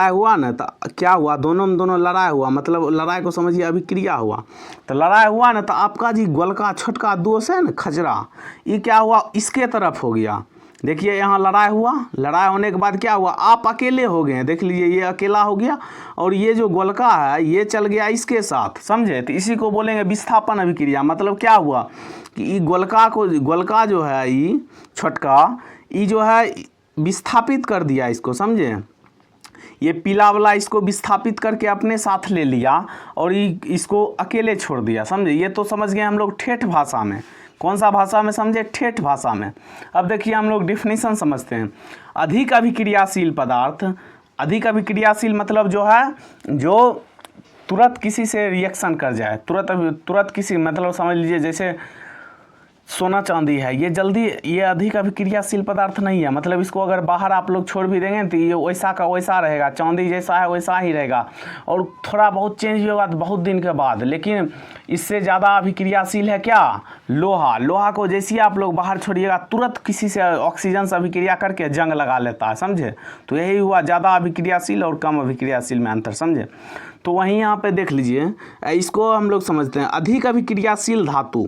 हुआ ना, तो क्या हुआ, दोनों में दोनों लड़ाई हुआ, मतलब लड़ाई को समझिए अभिक्रिया हुआ। तो लड़ाई हुआ ना, तो आपका जी गोलका छोटका दोस्त है ना खजरा, ये क्या हुआ, इसके तरफ हो गया। देखिए यहाँ लड़ाई हुआ, लड़ाई होने के बाद क्या हुआ, आप अकेले हो गए, देख लीजिए ये अकेला हो गया और ये जो गोलका है ये चल गया इसके साथ, समझे। तो इसी को बोलेंगे विस्थापन अभिक्रिया। मतलब क्या हुआ कि ये गोलका जो है ये छोटका, ये जो है विस्थापित कर दिया इसको, समझे। ये पीला वाला इसको विस्थापित करके अपने साथ ले लिया और इसको अकेले छोड़ दिया, समझे। ये तो समझ गए हम लोग ठेठ भाषा में। कौन सा भाषा में समझे, ठेठ भाषा में। अब देखिए हम लोग डिफिनीशन समझते हैं। अधिक अभिक्रियाशील पदार्थ, अधिक अभिक्रियाशील मतलब जो है जो तुरंत किसी से रिएक्शन कर जाए, तुरंत किसी, मतलब समझ लीजिए जैसे सोना चांदी है, ये जल्दी, ये अधिक अभिक्रियाशील पदार्थ नहीं है। मतलब इसको अगर बाहर आप लोग छोड़ भी देंगे तो ये वैसा का वैसा रहेगा, चांदी जैसा है वैसा ही रहेगा, और थोड़ा बहुत चेंज भी होगा बहुत दिन के बाद। लेकिन इससे ज़्यादा अभिक्रियाशील है क्या, लोहा। लोहा को जैसे ही आप लोग बाहर छोड़िएगा तुरंत किसी से ऑक्सीजन से अभिक्रिया करके जंग लगा लेता है, समझे। तो यही हुआ ज़्यादा अभिक्रियाशील और कम अभिक्रियाशील में अंतर, समझे। तो वहीं यहाँ पर देख लीजिए, इसको हम लोग समझते हैं अधिक अभिक्रियाशील धातु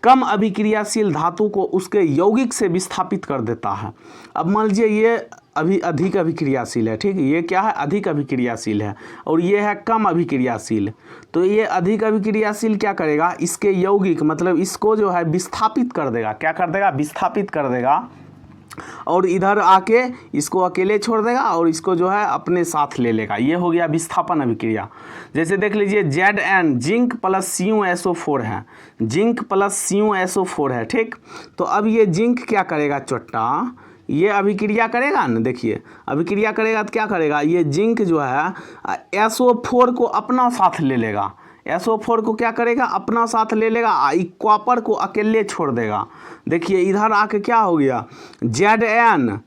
कम अभिक्रियाशील धातु को उसके यौगिक से विस्थापित कर देता है। अब मान लीजिए ये अभी अधिक अभिक्रियाशील है, ठीक है, ये क्या है, अधिक अभिक्रियाशील है, और ये है कम अभिक्रियाशील। तो ये अधिक अभिक्रियाशील क्या करेगा, इसके यौगिक मतलब इसको जो है विस्थापित कर देगा। क्या कर देगा, विस्थापित कर देगा, और इधर आके इसको अकेले छोड़ देगा और इसको जो है अपने साथ ले लेगा। ये हो गया विस्थापन अभिक्रिया। जैसे देख लीजिए Zn जिंक प्लस CuSO4 है, जिंक प्लस CuSO4 है, ठीक। तो अब ये जिंक क्या करेगा, चोट्टा ये अभिक्रिया करेगा ना, देखिए अभिक्रिया करेगा तो क्या करेगा, ये जिंक जो है SO4 को अपना साथ ले लेगा, SO4 को क्या करेगा, अपना साथ ले लेगा, कॉपर को अकेले छोड़ देगा। देखिए इधर आके क्या हो गया, Zn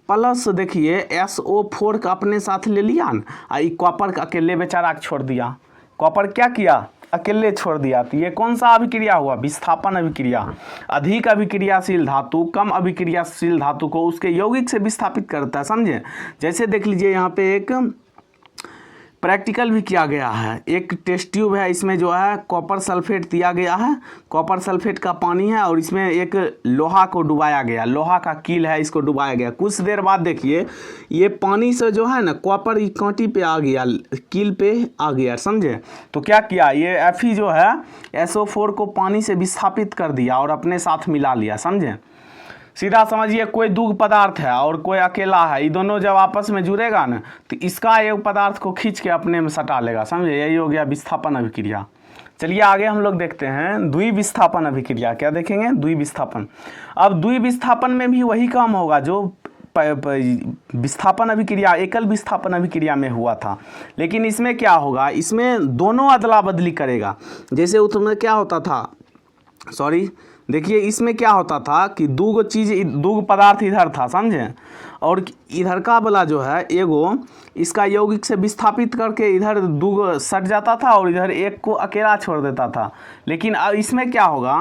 प्लस देखिए SO4 का अपने साथ ले लिया ना, कॉपर का अकेले बेचारा छोड़ दिया। कॉपर क्या किया, अकेले छोड़ दिया। तो ये कौन सा अभिक्रिया हुआ, विस्थापन अभिक्रिया। अधिक अभिक्रियाशील धातु कम अभिक्रियाशील धातु को उसके यौगिक से विस्थापित करता है, समझे। जैसे देख लीजिए यहाँ पे एक प्रैक्टिकल भी किया गया है। एक टेस्ट ट्यूब है, इसमें जो है कॉपर सल्फेट दिया गया है, कॉपर सल्फेट का पानी है, और इसमें एक लोहा को डुबाया गया, लोहा का कील है, इसको डुबाया गया। कुछ देर बाद देखिए ये पानी से जो है ना कॉपर कांटी पे आ गया, कील पे आ गया, समझे। तो क्या किया, ये Fe जो है SO4 को पानी से विस्थापित कर दिया और अपने साथ मिला लिया, समझे। सीधा समझिए कोई दो पदार्थ है और कोई अकेला है, ये दोनों जब आपस में जुड़ेगा ना तो इसका एक पदार्थ को खींच के अपने में सटा लेगा, समझे। यही हो गया विस्थापन अभिक्रिया। चलिए आगे हम लोग देखते हैं द्विविस्थापन अभिक्रिया। क्या देखेंगे, द्विविस्थापन। अब द्विविस्थापन में भी वही काम होगा जो विस्थापन अभिक्रिया, एकल विस्थापन अभिक्रिया में हुआ था। लेकिन इसमें क्या होगा, इसमें दोनों अदला बदली करेगा। जैसे उसमें क्या होता था, सॉरी देखिए इसमें क्या होता था कि दो पदार्थ इधर था, समझे, और इधर का वाला जो है एगो इसका यौगिक से विस्थापित करके इधर दो सट जाता था और इधर एक को अकेला छोड़ देता था। लेकिन अब इसमें क्या होगा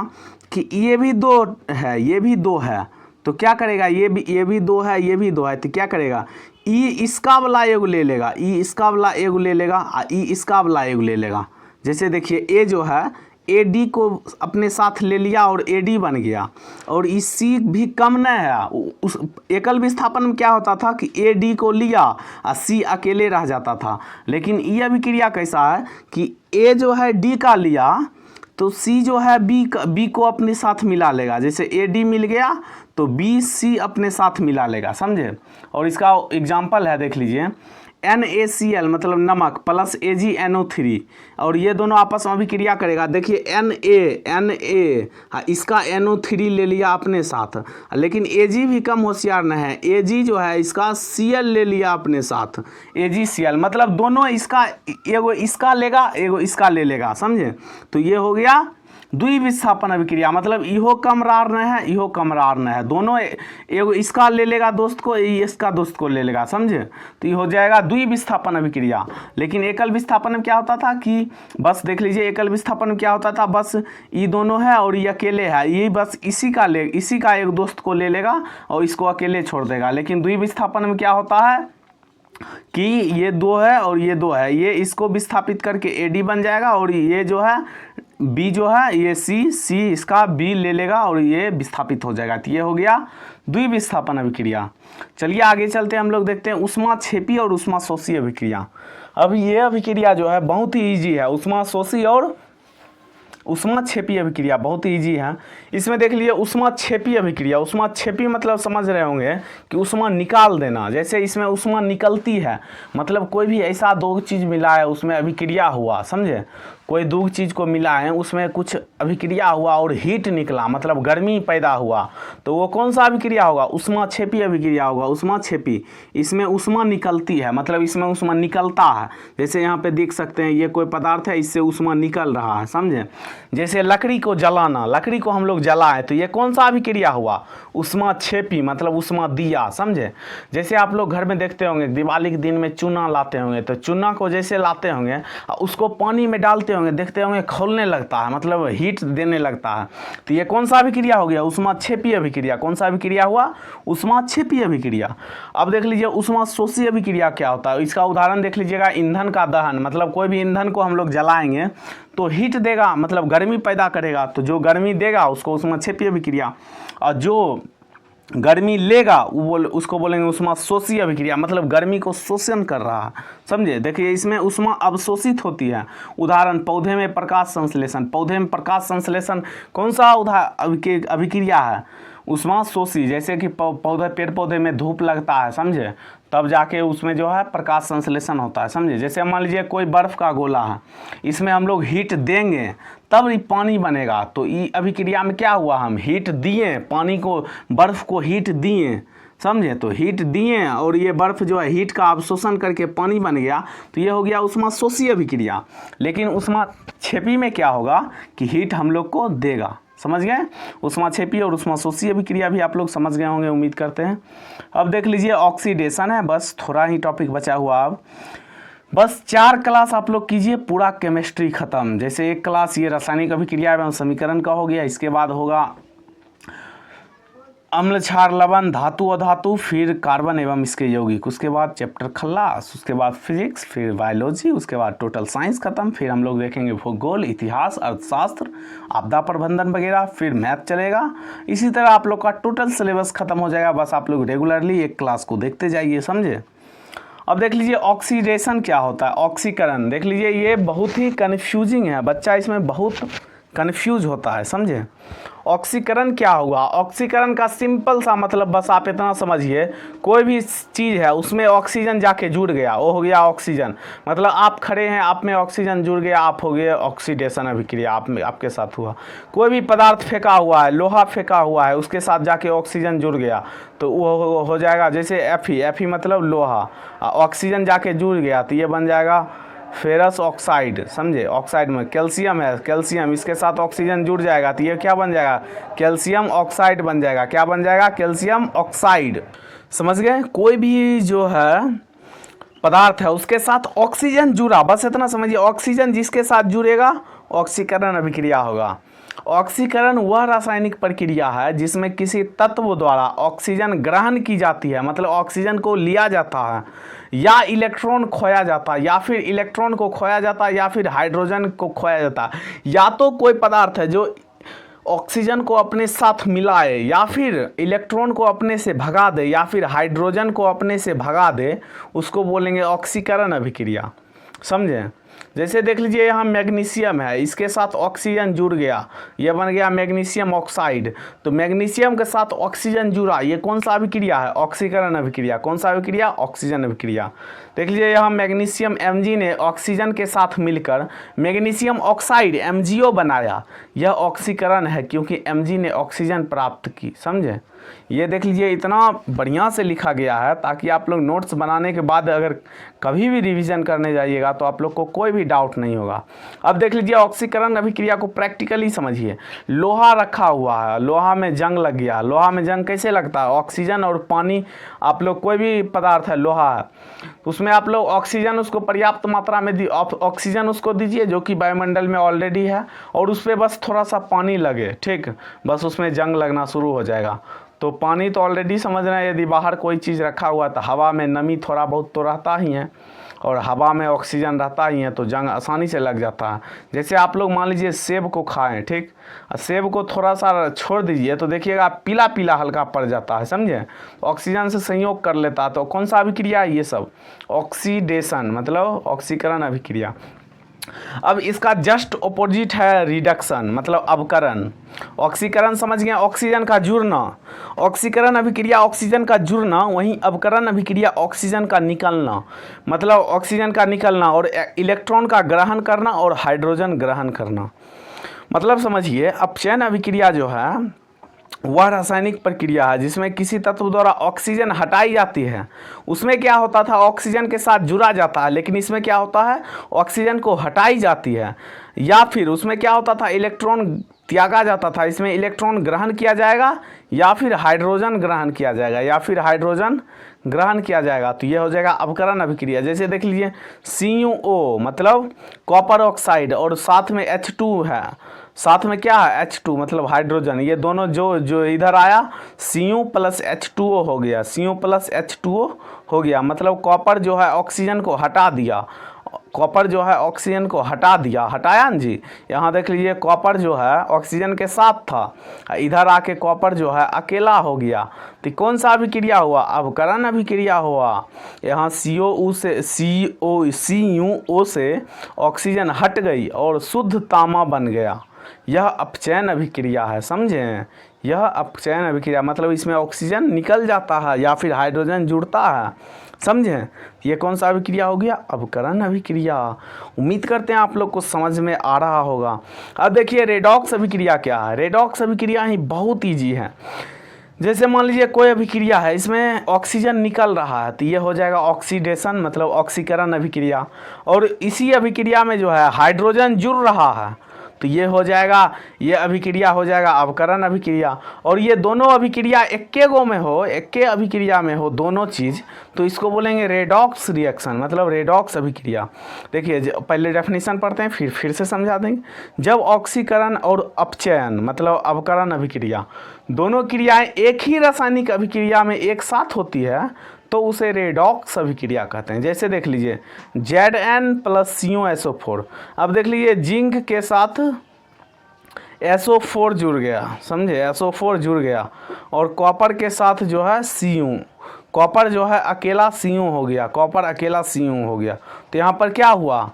कि ये भी दो है, ये भी दो है, तो क्या करेगा, ये भी दो है, ये भी दो है, तो क्या करेगा, ई इसका वाला एगो ले लेगा, ई इसका वाला एगो ले लेगा, ई इसका वाला एगो ले लेगा। जैसे देखिए ए जो है AD को अपने साथ ले लिया और AD बन गया, और इस C भी कम नहीं है। उस एकल विस्थापन में क्या होता था कि AD को लिया और C अकेले रह जाता था। लेकिन ये अभिक्रिया कैसा है कि A जो है D का लिया तो C जो है B को अपने साथ मिला लेगा। जैसे AD मिल गया तो BC अपने साथ मिला लेगा, समझे। और इसका एग्जाम्पल है, देख लीजिए, NaCl मतलब नमक प्लस AgNO3, और ये दोनों आपस में अभिक्रिया करेगा। देखिए Na इसका NO3 ले लिया अपने साथ, लेकिन Ag भी कम होशियार न है, Ag जो है इसका Cl ले लिया अपने साथ, AgCl मतलब दोनों इसका, एगो इसका लेगा एगो इसका ले लेगा, समझे। तो ये हो गया द्विविस्थापन अभिक्रिया, मतलब इहो कम रार न है इहो कम रार न है, दोनों एगो इसका ले लेगा दोस्त को, इसका दोस्त को ले लेगा, समझे। तो ये हो जाएगा द्विविस्थापन अभिक्रिया। लेकिन एकल विस्थापन में क्या होता था कि बस देख लीजिए, एकल विस्थापन में क्या होता था, बस ये दोनों है और ये अकेले है, ये बस इसी का एक दोस्त को ले लेगा और इसको अकेले छोड़ देगा। लेकिन द्विविस्थापन में क्या होता है कि ये दो है और ये दो है, ये इसको विस्थापित करके AD बन जाएगा, और ये जो है B जो है ये C इसका B ले लेगा और ये विस्थापित हो जाएगा। तो ये हो गया द्विविस्थापन अभिक्रिया। चलिए आगे चलते हैं, हम लोग देखते हैं ऊष्माक्षेपी और ऊष्माशोषी अभिक्रिया। अब ये अभिक्रिया जो है बहुत ही ईजी है, ऊष्माशोषी और ऊष्माक्षेपी अभिक्रिया बहुत ही ईजी है। इसमें देख लीजिए ऊष्माक्षेपी अभिक्रिया, ऊष्माक्षेपी मतलब समझ रहे होंगे कि ऊष्मा निकाल देना, जैसे इसमें ऊष्मा निकलती है, मतलब कोई भी ऐसा दो चीज़ मिला है उसमें अभिक्रिया हुआ, समझे। कोई दो चीज़ को मिला है उसमें कुछ अभिक्रिया हुआ और हीट निकला, मतलब गर्मी पैदा हुआ, तो वो कौन सा अभिक्रिया होगा, ऊष्माक्षेपी अभिक्रिया होगा। ऊष्माक्षेपी, इसमें ऊष्मा निकलती है, मतलब इसमें ऊष्मा निकलता है, जैसे यहाँ पे देख सकते हैं ये कोई पदार्थ है, इससे ऊष्मा निकल रहा है, समझे। जैसे लकड़ी को जलाना, लकड़ी को हम लोग जलाएं तो ये कौन सा अभिक्रिया हुआ, ऊष्माक्षेपी मतलब ऊष्मा दिया, समझे। जैसे आप लोग घर में देखते होंगे दिवाली के दिन में चूना लाते होंगे, तो चूना को जैसे लाते होंगे उसको पानी में डालते होंगे, देखते होंगे खौलने लगता है, मतलब हीट देने लगता है। तो ये कौन सा अभिक्रिया हो गया, ऊष्माक्षेपी अभिक्रिया। कौन सा अभिक्रिया हुआ, ऊष्माक्षेपी अभिक्रिया। अब देख लीजिए ऊष्माशोषी अभिक्रिया क्या होता है, इसका उदाहरण देख लीजिएगा, ईंधन का दहन, मतलब कोई भी ईंधन को हम लोग जलाएंगे तो हीट देगा, मतलब गर्मी पैदा करेगा, तो जो गर्मी देगा उसको ऊष्माक्षेपी अभिक्रिया, और जो गर्मी लेगा उसको बोलेंगे ऊष्माशोषी अभिक्रिया, मतलब गर्मी को शोषण कर रहा है, समझे। देखिए इसमें ऊष्मा अवशोषित होती है, उदाहरण पौधे में प्रकाश संश्लेषण, पौधे में प्रकाश संश्लेषण कौन सा अभिक्रिया है, ऊष्माशोषी। जैसे कि पेड़ पौधे में धूप लगता है, समझे, तब जाके उसमें जो है प्रकाश संश्लेषण होता है, समझे। जैसे मान लीजिए कोई बर्फ़ का गोला है, इसमें हम लोग हीट देंगे तब ये पानी बनेगा, तो ये अभिक्रिया में क्या हुआ, हम हीट दिए, पानी को, बर्फ़ को हीट दिए, समझे, तो हीट दिए और ये बर्फ़ जो है हीट का अवशोषण करके पानी बन गया, तो ये हो गया ऊष्माशोषी अभिक्रिया। लेकिन ऊष्माक्षेपी में क्या होगा कि हीट हम लोग को देगा, समझ गए। ऊष्माक्षेपी और ऊष्माशोषी अभिक्रिया भी आप लोग समझ गए होंगे, उम्मीद करते हैं। अब देख लीजिए ऑक्सीडेशन है, बस थोड़ा ही टॉपिक बचा हुआ, अब बस 4 क्लास आप लोग कीजिए, पूरा केमिस्ट्री खत्म। जैसे एक क्लास ये रासायनिक अभिक्रिया एवं समीकरण का हो गया, इसके बाद होगा अम्ल क्षार लवण धातु अधातु, फिर कार्बन एवं इसके यौगिक, उसके बाद चैप्टर खल्लास, उसके बाद फिजिक्स, फिर बायोलॉजी, उसके बाद टोटल साइंस खत्म, फिर हम लोग देखेंगे भूगोल, इतिहास, अर्थशास्त्र, आपदा प्रबंधन वगैरह, फिर मैथ चलेगा। इसी तरह आप लोग का टोटल सिलेबस खत्म हो जाएगा, बस आप लोग रेगुलरली एक क्लास को देखते जाइए, समझे। अब देख लीजिए ऑक्सीडेशन क्या होता है, ऑक्सीकरण। देख लीजिए ये बहुत ही कन्फ्यूजिंग है, बच्चा इसमें बहुत कन्फ्यूज होता है, समझे। ऑक्सीकरण क्या होगा, ऑक्सीकरण का सिंपल सा मतलब बस आप इतना समझिए, कोई भी चीज़ है उसमें ऑक्सीजन जाके जुड़ गया, वो हो गया ऑक्सीजन। मतलब आप खड़े हैं, आप में ऑक्सीजन जुड़ गया, आप हो गए, ऑक्सीडेशन अभिक्रिया आपके साथ हुआ। कोई भी पदार्थ फेंका हुआ है, लोहा फेंका हुआ है, उसके साथ जाके ऑक्सीजन जुड़ गया, तो वो हो जाएगा, जैसे Fe मतलब लोहा, ऑक्सीजन जाके जुड़ गया तो ये बन जाएगा फेरस ऑक्साइड, समझे। ऑक्साइड में कैल्शियम है, कैल्शियम इसके साथ ऑक्सीजन जुड़ जाएगा तो ये क्या बन जाएगा, कैल्शियम ऑक्साइड बन जाएगा। क्या बन जाएगा, कैल्शियम ऑक्साइड, समझ गए। कोई भी जो है पदार्थ है उसके साथ ऑक्सीजन जुड़ा, बस इतना समझिए, ऑक्सीजन जिसके साथ जुड़ेगा ऑक्सीकरण अभिक्रिया होगा। ऑक्सीकरण वह रासायनिक प्रक्रिया है जिसमें किसी तत्व द्वारा ऑक्सीजन ग्रहण की जाती है, मतलब ऑक्सीजन को लिया जाता है, या इलेक्ट्रॉन खोया जाता है, या फिर इलेक्ट्रॉन को खोया जाता है, या फिर हाइड्रोजन को खोया जाता है। या तो कोई पदार्थ है जो ऑक्सीजन को अपने साथ मिलाए, या फिर इलेक्ट्रॉन को अपने से भगा दे, या फिर हाइड्रोजन को अपने से भगा दे, उसको बोलेंगे ऑक्सीकरण अभिक्रिया। समझें। जैसे देख लीजिए यहाँ मैग्नीशियम है, इसके साथ ऑक्सीजन जुड़ गया, ये बन गया मैग्नीशियम ऑक्साइड। तो मैग्नीशियम के साथ ऑक्सीजन जुड़ा, ये कौन सा अभिक्रिया है? ऑक्सीकरण अभिक्रिया। कौन सा अभिक्रिया? ऑक्सीजन अभिक्रिया। देख लीजिए यहाँ मैग्नीशियम Mg ने ऑक्सीजन के साथ मिलकर मैग्नीशियम ऑक्साइड MgO बनाया, यह ऑक्सीकरण है क्योंकि Mg ने ऑक्सीजन प्राप्त की। समझे? ये देख लीजिए इतना बढ़िया से लिखा गया है ताकि आप लोग नोट्स बनाने के बाद अगर कभी भी रिवीजन करने जाइएगा तो आप लोग को कोई भी डाउट नहीं होगा। अब देख लीजिए ऑक्सीकरण अभिक्रिया को प्रैक्टिकली समझिए। लोहा रखा हुआ है, लोहा में जंग लग गया। लोहा में जंग कैसे लगता है? ऑक्सीजन और पानी, आप लोग कोई भी पदार्थ है लोहा है, उसमें आप लोग ऑक्सीजन उसको पर्याप्त मात्रा में ऑक्सीजन उसको दीजिए जो कि वायुमंडल में ऑलरेडी है, और उस पर बस थोड़ा सा पानी लगे, ठीक, बस उसमें जंग लगना शुरू हो जाएगा। तो पानी तो ऑलरेडी समझ रहे हैं, यदि बाहर कोई चीज़ रखा हुआ तो हवा में नमी थोड़ा बहुत तो रहता ही है, और हवा में ऑक्सीजन रहता ही है, तो जंग आसानी से लग जाता है। जैसे आप लोग मान लीजिए सेब को खाएं, ठीक, सेब को थोड़ा सा छोड़ दीजिए तो देखिएगा पीला पीला हल्का पड़ जाता है। समझे? ऑक्सीजन से संयोग कर लेता है। तो कौन सा अभिक्रिया है ये सब? ऑक्सीडेशन, मतलब ऑक्सीकरण अभिक्रिया। अब इसका जस्ट अपोजिट है रिडक्शन, मतलब अवकरण। ऑक्सीकरण समझ गए, ऑक्सीजन का जुड़ना। ऑक्सीकरण अभिक्रिया ऑक्सीजन का जुड़ना, वहीं अवकरण अभिक्रिया ऑक्सीजन का निकलना, मतलब ऑक्सीजन का निकलना और इलेक्ट्रॉन का ग्रहण करना और हाइड्रोजन ग्रहण करना। मतलब समझिए अपचयन अभिक्रिया जो है वह रासायनिक प्रक्रिया है जिसमें किसी तत्व द्वारा ऑक्सीजन हटाई जाती है। उसमें क्या होता था? ऑक्सीजन के साथ जुड़ा जाता है, लेकिन इसमें क्या होता है? ऑक्सीजन को हटाई जाती है। या फिर उसमें क्या होता था? इलेक्ट्रॉन त्यागा जाता था, इसमें इलेक्ट्रॉन ग्रहण किया जाएगा या फिर हाइड्रोजन ग्रहण किया जाएगा, या फिर हाइड्रोजन ग्रहण किया जाएगा। तो ये हो जाएगा अवकरण अभिक्रिया। जैसे देख लीजिए CuO मतलब कॉपर ऑक्साइड, और साथ में H2 है, साथ में क्या है? H2 मतलब हाइड्रोजन। ये दोनों जो इधर आया Cu प्लस H2O हो गया, Cu प्लस H2O हो गया, मतलब कॉपर जो है ऑक्सीजन को हटा दिया, कॉपर जो है ऑक्सीजन को हटा दिया, हटाया ना जी। यहाँ देख लीजिए कॉपर जो है ऑक्सीजन के साथ था, इधर आके कॉपर जो है अकेला हो गया। तो कौन सा अभिक्रिया हुआ? अवकरण अभिक्रिया हुआ। यहाँ CuO से ऑक्सीजन हट गई और शुद्ध तामा बन गया। यह अपचयन अभिक्रिया है। समझें? यह अपचयन अभिक्रिया मतलब इसमें ऑक्सीजन निकल जाता है या फिर हाइड्रोजन जुड़ता है। समझें? ये कौन सा अभिक्रिया हो गया? अवकरण अभिक्रिया। उम्मीद करते हैं आप लोग को समझ में आ रहा होगा। अब देखिए रेडॉक्स अभिक्रिया क्या है। रेडॉक्स अभिक्रिया ही बहुत ईजी है। जैसे मान लीजिए कोई अभिक्रिया है, इसमें ऑक्सीजन निकल रहा है, तो ये हो जाएगा ऑक्सीडेशन मतलब ऑक्सीकरण अभिक्रिया। और इसी अभिक्रिया में जो है हाइड्रोजन जुड़ रहा है, तो ये हो जाएगा, ये अभिक्रिया हो जाएगा अवकरण अभिक्रिया। और ये दोनों अभिक्रिया एक्के गो में हो, एक्के अभिक्रिया में हो दोनों चीज़, तो इसको बोलेंगे रेडॉक्स रिएक्शन मतलब रेडॉक्स अभिक्रिया। देखिए पहले डेफिनेशन पढ़ते हैं फिर से समझा देंगे। जब ऑक्सीकरण और अपचयन मतलब अवकरण अभिक्रिया दोनों क्रियाएं एक ही रासायनिक अभिक्रिया में एक साथ होती है तो उसे रेडॉक्स अभिक्रिया कहते हैं। जैसे देख लीजिए Zn प्लस CuSO4। अब देख लीजिए जिंक के साथ SO4 जुड़ गया, समझे? SO4 जुड़ गया, और कॉपर के साथ जो है Cu, कॉपर जो है अकेला Cu हो गया, कॉपर अकेला Cu हो गया। तो यहाँ पर क्या हुआ?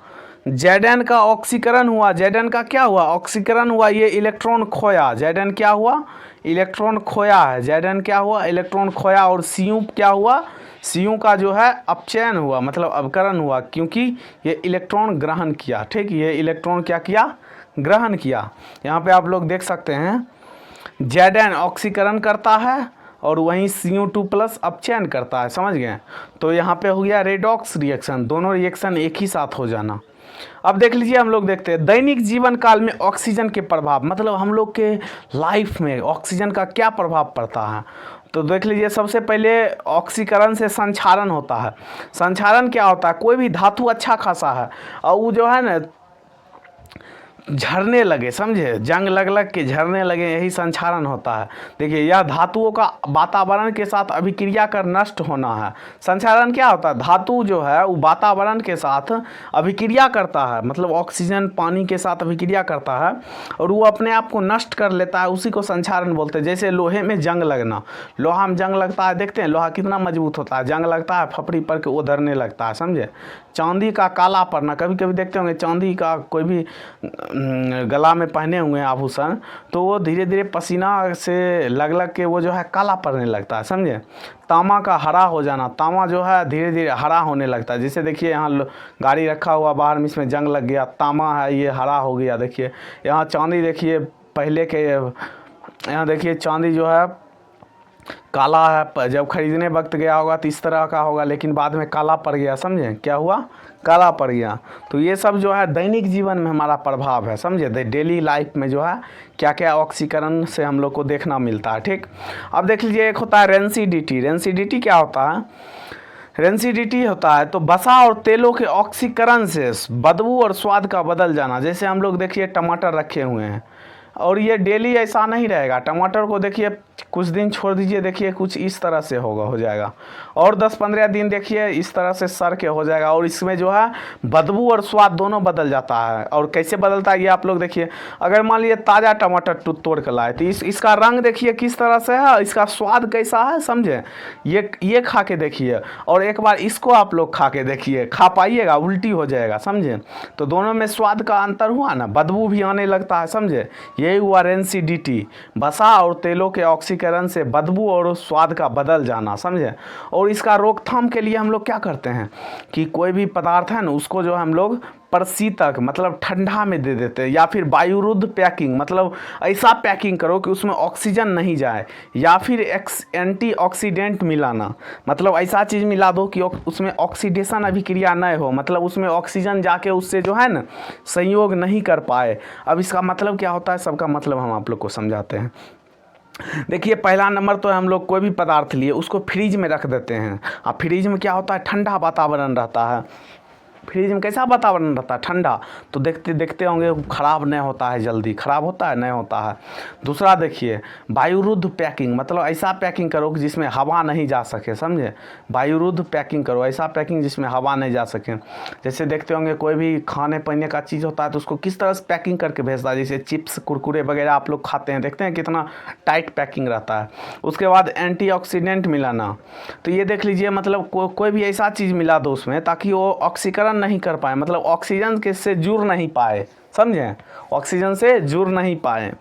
Zn का ऑक्सीकरण हुआ। Zn का क्या हुआ? ऑक्सीकरण हुआ, ये इलेक्ट्रॉन खोया। Zn क्या हुआ? इलेक्ट्रॉन खोया है। Zn क्या हुआ? इलेक्ट्रॉन खोया। और Cu क्या हुआ? Cu का जो है अपचयन हुआ मतलब अवकरण हुआ, क्योंकि ये इलेक्ट्रॉन ग्रहण किया। ठीक, ये इलेक्ट्रॉन क्या किया? ग्रहण किया। यहाँ पे आप लोग देख सकते हैं Zn ऑक्सीकरण करता है और वहीं Cu2 प्लस अपचयन करता है। समझ गए? तो यहाँ पे हो गया रेडॉक्स रिएक्शन, दोनों रिएक्शन एक ही साथ हो जाना। अब देख लीजिए हम लोग देखते हैं दैनिक जीवन काल में ऑक्सीजन के प्रभाव, मतलब हम लोग के लाइफ में ऑक्सीजन का क्या प्रभाव पड़ता है। तो देख लीजिए सबसे पहले ऑक्सीकरण से संक्षारण होता है। संक्षारण क्या होता है? कोई भी धातु अच्छा खासा है और वो जो है ना झरने लगे, समझे, जंग लग लग के झरने लगे, यही संक्षारण होता है। देखिए यह धातुओं का वातावरण के साथ अभिक्रिया कर नष्ट होना है। संक्षारण क्या होता है, धातु जो है वो वातावरण के साथ अभिक्रिया करता है, मतलब ऑक्सीजन पानी के साथ अभिक्रिया करता है और वो अपने आप को नष्ट कर लेता है, उसी को संक्षारण बोलते हैं। जैसे लोहे में जंग लगना, लोहा में जंग लगता है, देखते हैं लोहा कितना मजबूत होता है, जंग लगता है फपड़ी पर के उधरने लगता है, समझे। चांदी का काला पड़ना, कभी कभी देखते होंगे चांदी का कोई भी गला में पहने हुए हैं आभूषण, तो वो धीरे धीरे पसीना से लग लग के वो जो है काला पड़ने लगता है, समझे। तांबा का हरा हो जाना, तांबा जो है धीरे धीरे हरा होने लगता है। जैसे देखिए यहाँ गाड़ी रखा हुआ बाहर में, इसमें जंग लग गया, तांबा है ये हरा हो गया। देखिए यहाँ चांदी, देखिए पहले के, यहाँ देखिए चांदी जो है काला है, जब खरीदने वक्त गया होगा तो इस तरह का होगा, लेकिन बाद में काला पड़ गया, समझे, क्या हुआ, काला पड़ गया। तो ये सब जो है दैनिक जीवन में हमारा प्रभाव है, समझे, डेली लाइफ में जो है क्या क्या ऑक्सीकरण से हम लोग को देखना मिलता है, ठीक। अब देख लीजिए एक होता है रेंसिडिटी। रेंसिडिटी क्या होता है, रेंसिडिटी होता है तो वसा और तेलों के ऑक्सीकरण से बदबू और स्वाद का बदल जाना। जैसे हम लोग देखिए टमाटर रखे हुए हैं और ये डेली ऐसा नहीं रहेगा, टमाटर को देखिए कुछ दिन छोड़ दीजिए, देखिए कुछ इस तरह से हो जाएगा, और 10-15 दिन देखिए इस तरह से सड़ के हो जाएगा, और इसमें जो है बदबू और स्वाद दोनों बदल जाता है। और कैसे बदलता है ये आप लोग देखिए, अगर मान लीजिए ताज़ा टमाटर तोड़ के लाए तो इसका रंग देखिए किस तरह से है, इसका स्वाद कैसा है, समझे। ये खा के देखिए और एक बार इसको आप लोग खा के देखिए, खा पाइएगा उल्टी हो जाएगा, समझे। तो दोनों में स्वाद का अंतर हुआ ना, बदबू भी आने लगता है, समझे। यही हुआ रेंसिडिटी, वसा और तेलों के ऑक्सीकरण से बदबू और स्वाद का बदल जाना, समझे। और इसका रोकथाम के लिए हम लोग क्या करते हैं कि कोई भी पदार्थ है ना उसको जो हम लोग प्रशीतक मतलब ठंडा में दे देते हैं, या फिर वायुरुद्ध पैकिंग, मतलब ऐसा पैकिंग करो कि उसमें ऑक्सीजन नहीं जाए, या फिर एंटीऑक्सीडेंट मिलाना, मतलब ऐसा चीज़ मिला दो कि उसमें ऑक्सीडेशन अभिक्रिया न हो, मतलब उसमें ऑक्सीजन जाके उससे जो है ना संयोग नहीं कर पाए। अब इसका मतलब क्या होता है, सबका मतलब हम आप लोग को समझाते हैं। देखिए पहला नंबर तो हम लोग कोई भी पदार्थ लिए उसको फ्रीज में रख देते हैं। अब फ्रीज में क्या होता है, ठंडा वातावरण रहता है। फ्रिज में कैसा वातावरण रहता है, ठंडा, तो देखते देखते होंगे ख़राब नहीं होता है, जल्दी ख़राब होता है नहीं होता है। दूसरा देखिए वायुरुद्ध पैकिंग, मतलब ऐसा पैकिंग करो कि जिसमें हवा नहीं जा सके, समझे। वायुरुद्ध पैकिंग करो, ऐसा पैकिंग जिसमें हवा नहीं जा सके। जैसे देखते होंगे कोई भी खाने पीने का चीज़ होता है तो उसको किस तरह से पैकिंग करके भेजता है, जैसे चिप्स कुरकुरे वगैरह आप लोग खाते हैं, देखते हैं कितना टाइट पैकिंग रहता है। उसके बाद एंटीऑक्सीडेंट मिलाना, तो ये देख लीजिए मतलब कोई भी ऐसा चीज़ मिला दो उसमें ताकि वो ऑक्सीकरण नहीं कर पाए, मतलब ऑक्सीजन के से जुड़ नहीं पाए, समझे, ऑक्सीजन से जुड़ नहीं पाए।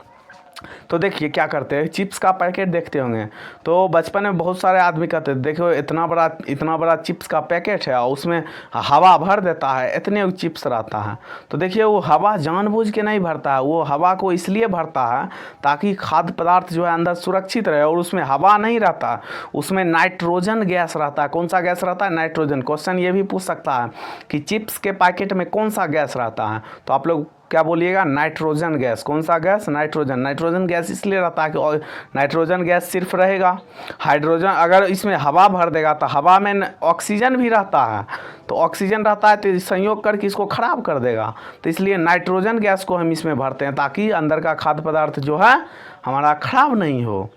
तो देखिए क्या करते हैं, चिप्स का पैकेट देखते होंगे तो बचपन में बहुत सारे आदमी कहते हैं देखो इतना बड़ा चिप्स का पैकेट है और उसमें हवा भर देता है, इतने चिप्स रहता है। तो देखिए वो हवा जानबूझ के नहीं भरता है, वो हवा को इसलिए भरता है ताकि खाद्य पदार्थ जो है अंदर सुरक्षित रहे, और उसमें हवा नहीं रहता, उसमें नाइट्रोजन गैस रहता है। कौन सा गैस रहता है, नाइट्रोजन। क्वेश्चन ये भी पूछ सकता है कि चिप्स के पैकेट में कौन सा गैस रहता है, तो आप लोग क्या बोलिएगा, नाइट्रोजन गैस। कौन सा गैस, नाइट्रोजन। नाइट्रोजन गैस इसलिए रहता है कि नाइट्रोजन गैस सिर्फ रहेगा, हाइड्रोजन अगर इसमें हवा भर देगा तो हवा में ऑक्सीजन भी रहता है, तो ऑक्सीजन रहता है तो संयोग करके इसको ख़राब कर देगा, तो इसलिए नाइट्रोजन गैस को हम इसमें भरते हैं ताकि अंदर का खाद्य पदार्थ जो है हमारा ख़राब नहीं हो।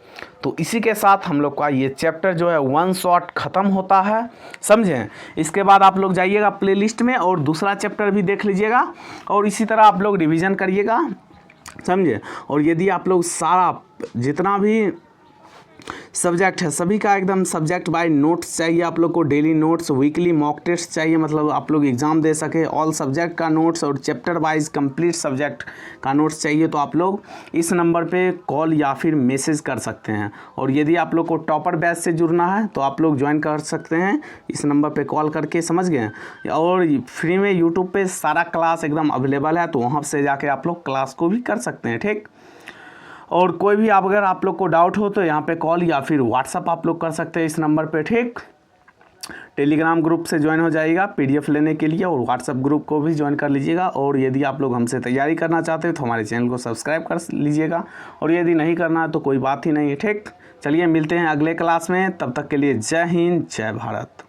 तो इसी के साथ हम लोग का ये चैप्टर जो है वन शॉट ख़त्म होता है, समझें। इसके बाद आप लोग जाइएगा प्लेलिस्ट में और दूसरा चैप्टर भी देख लीजिएगा और इसी तरह आप लोग रिवीजन करिएगा, समझे। और यदि आप लोग सारा जितना भी सब्जेक्ट है सभी का एकदम सब्जेक्ट बाय नोट्स चाहिए आप लोग को, daily notes, weekly mock test चाहिए, मतलब आप लोग एग्ज़ाम दे सके, ऑल सब्जेक्ट का नोट्स और चैप्टर वाइज कंप्लीट सब्जेक्ट का नोट्स चाहिए तो आप लोग इस नंबर पे कॉल या फिर मैसेज कर सकते हैं। और यदि आप लोग को टॉपर बैच से जुड़ना है तो आप लोग ज्वाइन कर सकते हैं इस नंबर पर कॉल करके, समझ गए। और फ्री में यूट्यूब पर सारा क्लास एकदम अवेलेबल है, तो वहाँ से जाके आप लोग क्लास को भी कर सकते हैं, ठीक। और कोई भी अगर आप लोग को डाउट हो तो यहाँ पे कॉल या फिर व्हाट्सअप आप लोग कर सकते हैं इस नंबर पे, ठीक। टेलीग्राम ग्रुप से ज्वाइन हो जाइएगा पीडीएफ लेने के लिए, और व्हाट्सअप ग्रुप को भी ज्वाइन कर लीजिएगा। और यदि आप लोग हमसे तैयारी करना चाहते हो तो हमारे चैनल को सब्सक्राइब कर लीजिएगा, और यदि नहीं करना है तो कोई बात ही नहीं है, ठीक। चलिए मिलते हैं अगले क्लास में, तब तक के लिए जय हिंद जय भारत।